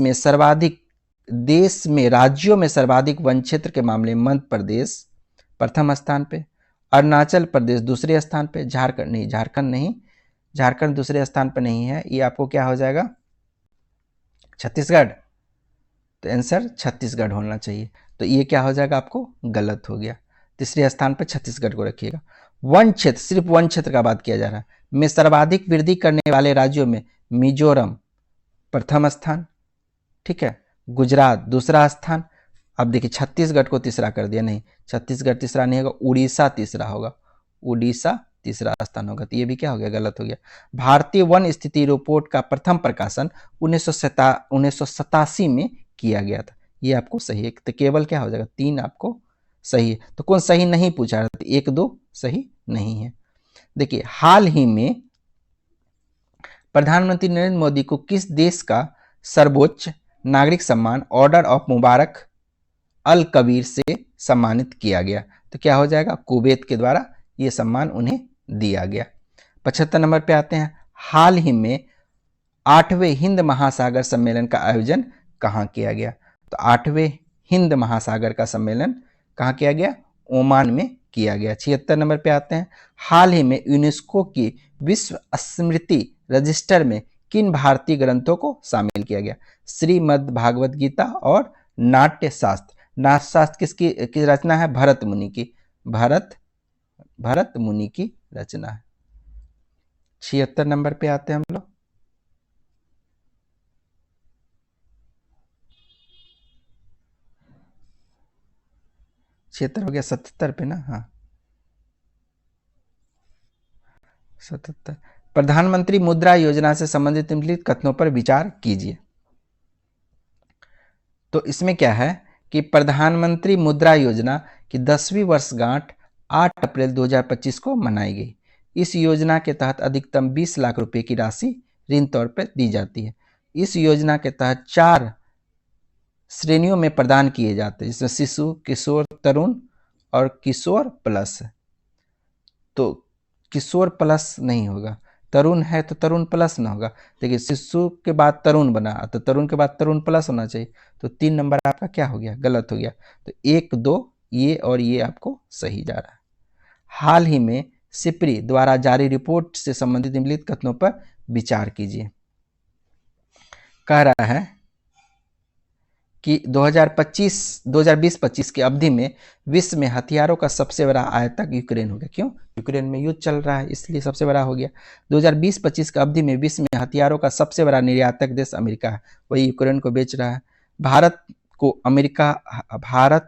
में राज्यों में सर्वाधिक वन क्षेत्र के मामले में मध्य प्रदेश प्रथम स्थान पे, अरुणाचल प्रदेश दूसरे स्थान पे, झारखंड दूसरे स्थान पर नहीं है। ये आपको क्या हो जाएगा? छत्तीसगढ़। तो आंसर छत्तीसगढ़ होना चाहिए। तो ये क्या हो जाएगा? आपको गलत हो गया। तीसरे स्थान पर छत्तीसगढ़ को रखिएगा। वन क्षेत्र, सिर्फ वन क्षेत्र का बात किया जा रहा है, में सर्वाधिक वृद्धि करने वाले राज्यों में मिजोरम प्रथम स्थान। ठीक है, गुजरात दूसरा स्थान। अब देखिए छत्तीसगढ़ को तीसरा कर दिया। नहीं, छत्तीसगढ़ तीसरा नहीं होगा, उड़ीसा तीसरा होगा। उड़ीसा तीसरा स्थान होगा। तो ये भी क्या हो गया? गलत हो गया। भारतीय वन स्थिति रिपोर्ट का प्रथम प्रकाशन 1987 में किया गया था। ये आपको सही है। तो केवल क्या हो जाएगा? 3 आपको सही है। तो कौन सही नहीं पूछा रहा था? 1 2 सही नहीं है। देखिए हाल ही में प्रधानमंत्री नरेंद्र मोदी को किस देश का सर्वोच्च नागरिक सम्मान ऑर्डर ऑफ मुबारक अल कबीर से सम्मानित किया गया? तो क्या हो जाएगा? कुवैत के द्वारा यह सम्मान उन्हें दिया गया। 75 नंबर पे आते हैं। हाल ही में 8वें हिंद महासागर सम्मेलन का आयोजन कहाँ किया गया? तो 8वें हिंद महासागर का सम्मेलन कहाँ किया गया? ओमान में किया गया। 76 नंबर पे आते हैं। हाल ही में यूनेस्को की विश्व स्मृति रजिस्टर में किन भारतीय ग्रंथों को शामिल किया गया? श्रीमद् भागवत गीता और नाट्य शास्त्र। नाट्य शास्त्र किसकी रचना है? भरत मुनि की। भरत मुनि की रचना है। 76 नंबर पे आते हैं हम लोग। क्षेत्र हो गया 77 पे ना। हाँ 77। प्रधानमंत्री मुद्रा योजना से संबंधित निम्नलिखित कथनों पर विचार कीजिए। तो इसमें क्या है कि प्रधानमंत्री मुद्रा योजना की 10वीं वर्षगांठ 8 अप्रैल 2025 को मनाई गई। इस योजना के तहत अधिकतम 20 लाख रुपए की राशि ऋण तौर पर दी जाती है। इस योजना के तहत 4 श्रेणियों में प्रदान किए जाते हैं, जिसमें शिशु, किशोर, तरुण और किशोर प्लस। तो किशोर प्लस नहीं होगा, तरुण है तो तरुण प्लस ना होगा। देखिए शिशु के बाद तरुण बना तो तरुण के बाद तरुण प्लस होना चाहिए। तो 3 नंबर आपका क्या हो गया, गलत हो गया। तो 1, 2 ये और ये आपको सही जा रहा है। हाल ही में सिप्री द्वारा जारी रिपोर्ट से संबंधित निम्नलिखित कथनों पर विचार कीजिए। कह रहा है कि 2020-25 की अवधि में विश्व में हथियारों का सबसे बड़ा आयातक यूक्रेन हो गया। क्यों? यूक्रेन में युद्ध चल रहा है इसलिए सबसे बड़ा हो गया। 2020-25 की अवधि में विश्व में हथियारों का सबसे बड़ा निर्यातक देश अमेरिका है, वही यूक्रेन को बेच रहा है। भारत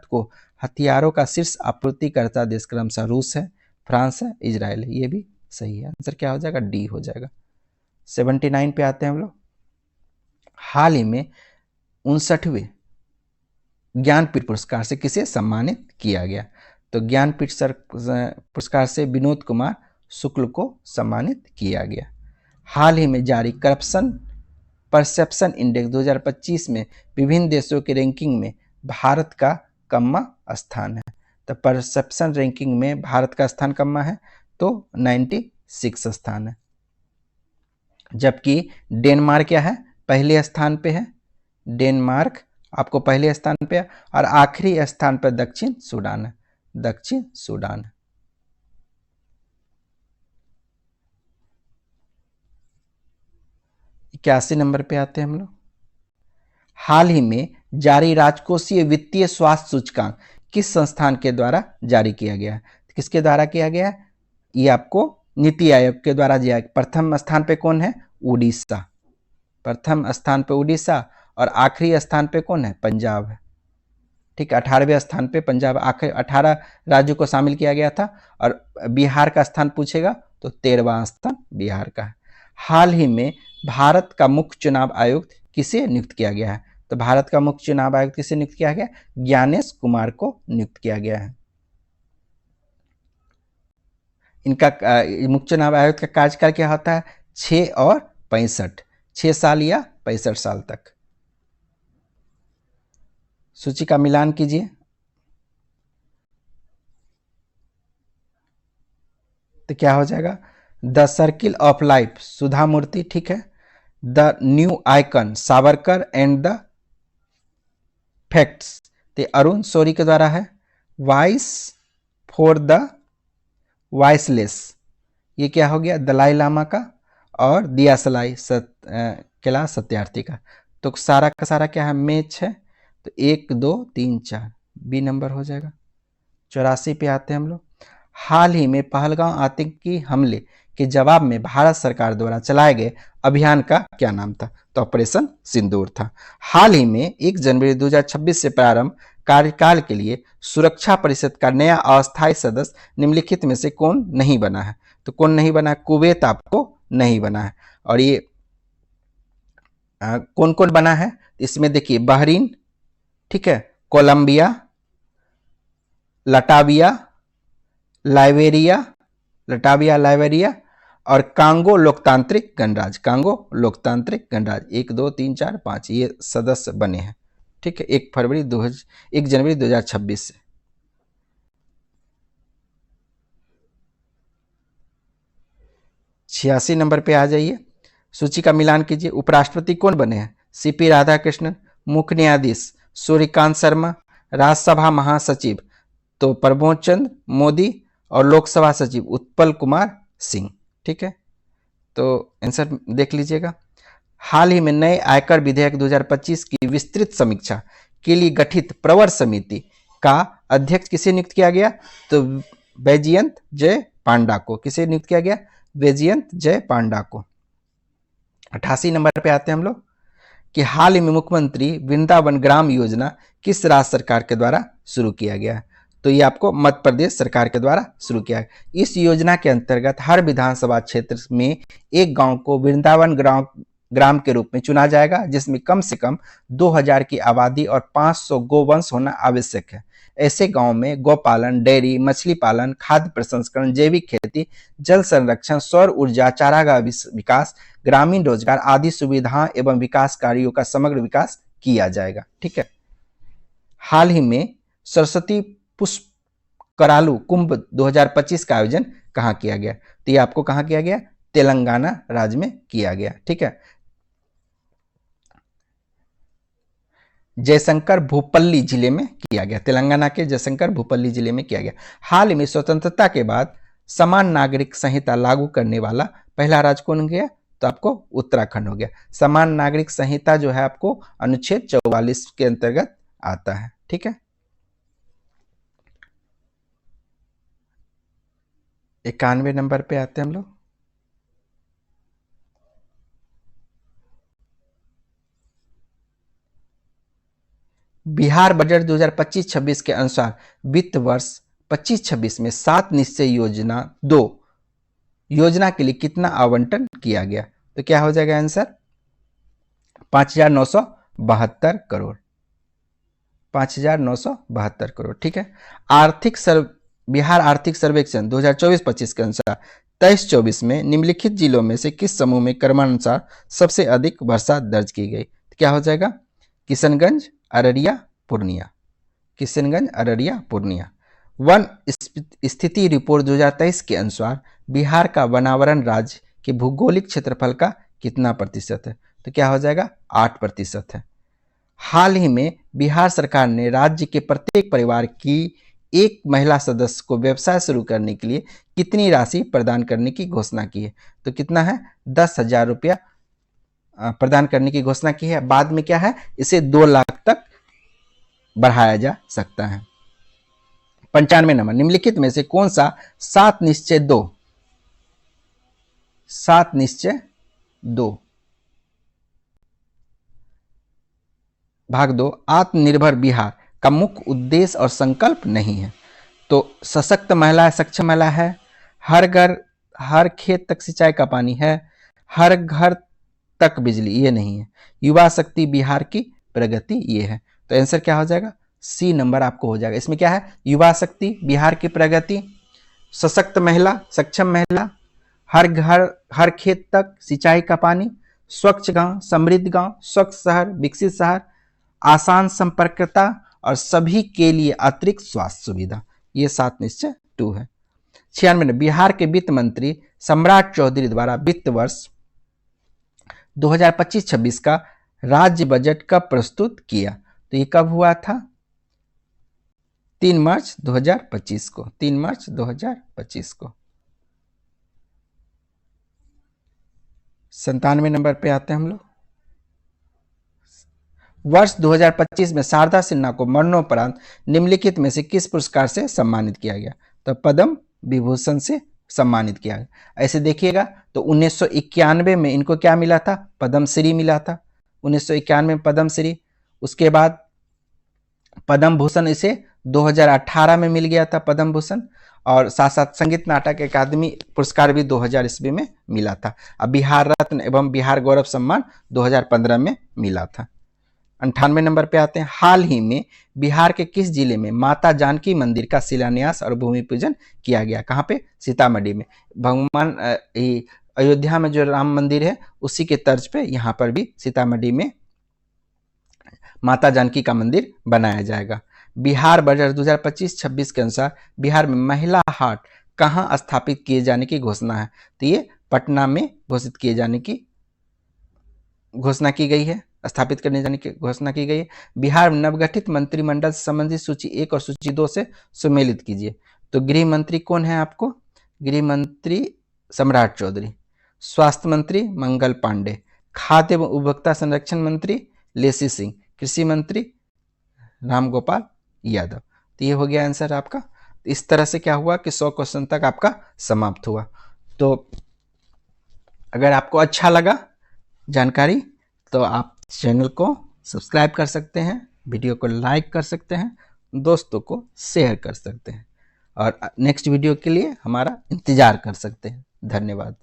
को हथियारों का शीर्ष आपूर्तिकर्ता देश क्रमशः रूस है, फ्रांस है, इजराइल है। ये भी सही है, आंसर क्या हो जाएगा, डी हो जाएगा। 79 पे आते हैं हम लोग। हाल ही में 59वें ज्ञानपीठ पुरस्कार से किसे सम्मानित किया गया? तो ज्ञानपीठ पुरस्कार से विनोद कुमार शुक्ल को सम्मानित किया गया। हाल ही में जारी करप्शन परसेप्शन इंडेक्स 2025 में विभिन्न देशों की रैंकिंग में भारत का कम्मा स्थान है। तो परसेप्शन रैंकिंग में भारत का स्थान कम्मा है, तो 96 स्थान है। जबकि डेनमार्क क्या है, पहले स्थान पे है। डेनमार्क आपको पहले स्थान पे है और आखिरी स्थान पर दक्षिण सूडान है। दक्षिण सूडान 81 नंबर पे आते हैं हम लोग। हाल ही में जारी राजकोषीय वित्तीय स्वास्थ्य सूचकांक किस संस्थान के द्वारा जारी किया गया है? किसके द्वारा किया गया है? ये आपको नीति आयोग के द्वारा दिया। प्रथम स्थान पे कौन है? उड़ीसा। प्रथम स्थान पे उड़ीसा और आखिरी स्थान पे कौन है? पंजाब है। ठीक, 18वें स्थान पे पंजाब। आखिर 18 राज्यों को शामिल किया गया था और बिहार का स्थान पूछेगा तो 13वां स्थान बिहार का है। हाल ही में भारत का मुख्य चुनाव आयुक्त किसे नियुक्त किया गया है? तो भारत का मुख्य चुनाव आयुक्त किसे नियुक्त किया गया? ज्ञानेश कुमार को नियुक्त किया गया है। इनका मुख्य चुनाव आयुक्त का कार्यकाल क्या होता है? 6 और 65, 6 साल या 65 साल तक। सूची का मिलान कीजिए। तो क्या हो जाएगा? द सर्किल ऑफ लाइफ सुधा मूर्ति, ठीक है। The new icon Savarkar and the facts ते अरुण शौरी के द्वारा है। वॉइस फॉर द वॉइसलेस ये क्या हो गया? दलाई लामा का। और दिया सलाई कैलाश सत्यार्थी का। तो सारा का सारा क्या है? मैच है। तो 1, 2, 3, 4 बी नंबर हो जाएगा। 84 पे आते हैं हम लोग। हाल ही में पहलगांव आतंकी हमले के जवाब में भारत सरकार द्वारा चलाए गए अभियान का क्या नाम था? तो ऑपरेशन सिंदूर था। हाल ही में 1 जनवरी 2026 से प्रारंभ कार्यकाल के लिए सुरक्षा परिषद का नया अस्थायी सदस्य निम्नलिखित में से कौन नहीं बना है? तो कौन नहीं बना है? कुवैत आपको नहीं बना है। और ये कौन कौन बना है? इसमें देखिए बहरीन, ठीक है, कोलंबिया, लटाविया, लाइबेरिया और कांगो लोकतांत्रिक गणराज्य। कांगो लोकतांत्रिक गणराज्य 1, 2, 3, 4, 5 ये सदस्य बने हैं। ठीक है, 1 जनवरी 2026 से। छियासी नंबर पे आ जाइए। सूची का मिलान कीजिए। उपराष्ट्रपति कौन बने हैं? सीपी राधाकृष्णन। मुख्य न्यायाधीश सूर्यकांत शर्मा। राज्यसभा महासचिव तो प्रमोद चंद्र मोदी और लोकसभा सचिव उत्पल कुमार सिंह। ठीक है, तो आंसर देख लीजिएगा। हाल ही में नए आयकर विधेयक 2025 की विस्तृत समीक्षा के लिए गठित प्रवर समिति का अध्यक्ष किसे नियुक्त किया गया? तो वैजयंत जय पांडा को। किसे नियुक्त किया गया? वैजयंत जय पांडा को। 88 नंबर पे आते हैं हम लोग कि हाल ही में मुख्यमंत्री वृंदावन ग्राम योजना किस राज्य सरकार के द्वारा शुरू किया गया है? तो ये आपको मध्य प्रदेश सरकार के द्वारा शुरू किया गया। इस योजना के अंतर्गत हर विधानसभा क्षेत्र में एक गांव को वृंदावन ग्राम के रूप में चुना जाएगा, जिसमें कम से कम 2000 की आबादी और 500 गोवंश होना आवश्यक है। ऐसे गांव में गौपालन, डेयरी, मछली पालन, खाद्य प्रसंस्करण, जैविक खेती, जल संरक्षण, सौर ऊर्जा, चारागाह विकास, ग्रामीण रोजगार आदि सुविधाओं एवं विकास कार्यों का समग्र विकास किया जाएगा। ठीक है। हाल ही में सरस्वती पुष्प करालू कुंभ 2025 का आयोजन कहाँ किया गया? तो ये आपको कहाँ किया गया? तेलंगाना राज्य में किया गया। ठीक है। जयशंकर भूपल्ली जिले में किया गया, तेलंगाना के जयशंकर भूपल्ली जिले में किया गया। हाल ही में स्वतंत्रता के बाद समान नागरिक संहिता लागू करने वाला पहला राज्य कौन गया? तो आपको उत्तराखंड हो गया। समान नागरिक संहिता जो है आपको अनुच्छेद 44 के अंतर्गत आता है। ठीक है। 91 नंबर पे आते हैं हम लोग। बिहार बजट 2025-26 के अनुसार वित्त वर्ष 25-26 में 7 निश्चय योजना 2 योजना के लिए कितना आवंटन किया गया? तो क्या हो जाएगा आंसर? 5,972 करोड़। 5,972 करोड़। ठीक है। बिहार आर्थिक सर्वेक्षण 2024-25 के अनुसार 23-24 में निम्नलिखित जिलों में से किस समूह में क्रमानुसार सबसे अधिक वर्षा दर्ज की गई? तो क्या हो जाएगा? किशनगंज, अररिया, पूर्णिया। किशनगंज, अररिया, पूर्णिया। वन स्थिति रिपोर्ट 2023 के अनुसार बिहार का वनावरण राज्य के भौगोलिक क्षेत्रफल का कितना प्रतिशत है? तो क्या हो जाएगा? 8% है। हाल ही में बिहार सरकार ने राज्य के प्रत्येक परिवार की एक महिला सदस्य को व्यवसाय शुरू करने के लिए कितनी राशि प्रदान करने की घोषणा की है? तो कितना है? 10,000 रुपया प्रदान करने की घोषणा की है। बाद में क्या है? इसे 2 लाख तक बढ़ाया जा सकता है। 95 नंबर, निम्नलिखित में से कौन सा 7 निश्चय 2 भाग 2 आत्मनिर्भर बिहार का मुख्य उद्देश्य और संकल्प नहीं है? तो सशक्त महिला, सक्षम महिला है, हर घर हर खेत तक सिंचाई का पानी है, हर घर तक बिजली, ये नहीं है। युवा शक्ति बिहार की प्रगति, ये है। तो आंसर क्या हो जाएगा? सी नंबर आपको हो जाएगा। इसमें क्या है? युवा शक्ति बिहार की प्रगति, सशक्त महिला, सक्षम महिला, हर घर हर खेत तक सिंचाई का पानी, स्वच्छ गांव, समृद्ध गांव, स्वच्छ शहर, विकसित शहर, आसान संपर्कता और सभी के लिए अतिरिक्त स्वास्थ्य सुविधा, ये 7 निश्चय 2 है। 96 में बिहार के वित्त मंत्री सम्राट चौधरी द्वारा वित्त वर्ष 2025-26 का राज्य बजट कब प्रस्तुत किया? तो ये कब हुआ था? 3 मार्च 2025 को। 3 मार्च 2025 को। 97 नंबर पे आते हैं हम लोग। वर्ष 2025 में शारदा सिन्हा को मरणोपरांत निम्नलिखित में से किस पुरस्कार से सम्मानित किया गया? तो पद्म विभूषण से सम्मानित किया गया। ऐसे देखिएगा तो 1991 में इनको क्या मिला था? पद्मश्री मिला था। 1991 में पद्मश्री। उसके बाद पद्म भूषण इसे 2018 में मिल गया था, पद्म भूषण। और साथ साथ संगीत नाटक अकादमी पुरस्कार भी 2000 ईस्वी में मिला था। अब बिहार रत्न एवं बिहार गौरव सम्मान 2015 में मिला था। 98 नंबर पे आते हैं। हाल ही में बिहार के किस जिले में माता जानकी मंदिर का शिलान्यास और भूमि पूजन किया गया? कहाँ पे? सीतामढ़ी में। भगवान अयोध्या में जो राम मंदिर है उसी के तर्ज पे यहाँ पर भी सीतामढ़ी में माता जानकी का मंदिर बनाया जाएगा। बिहार बजट 2025-26 के अनुसार बिहार में महिला हाट कहाँ स्थापित किए जाने की घोषणा है? तो ये पटना में घोषित किए जाने की घोषणा की गई है, स्थापित करने जाने की घोषणा की गई है। बिहार में नवगठित मंत्रिमंडल से संबंधित सूची 1 और सूची 2 से सुमेलित कीजिए। तो गृह मंत्री कौन है आपको? गृह मंत्री सम्राट चौधरी, स्वास्थ्य मंत्री मंगल पांडे, खाद्य एवं उपभोक्ता संरक्षण मंत्री लेसी सिंह, कृषि मंत्री रामगोपाल यादव। तो ये हो गया आंसर आपका। इस तरह से क्या हुआ कि 100 क्वेश्चन तक आपका समाप्त हुआ। तो अगर आपको अच्छा लगा जानकारी तो आप चैनल को सब्सक्राइब कर सकते हैं, वीडियो को लाइक कर सकते हैं दोस्तों को शेयर कर सकते हैं और नेक्स्ट वीडियो के लिए हमारा इंतजार कर सकते हैं। धन्यवाद।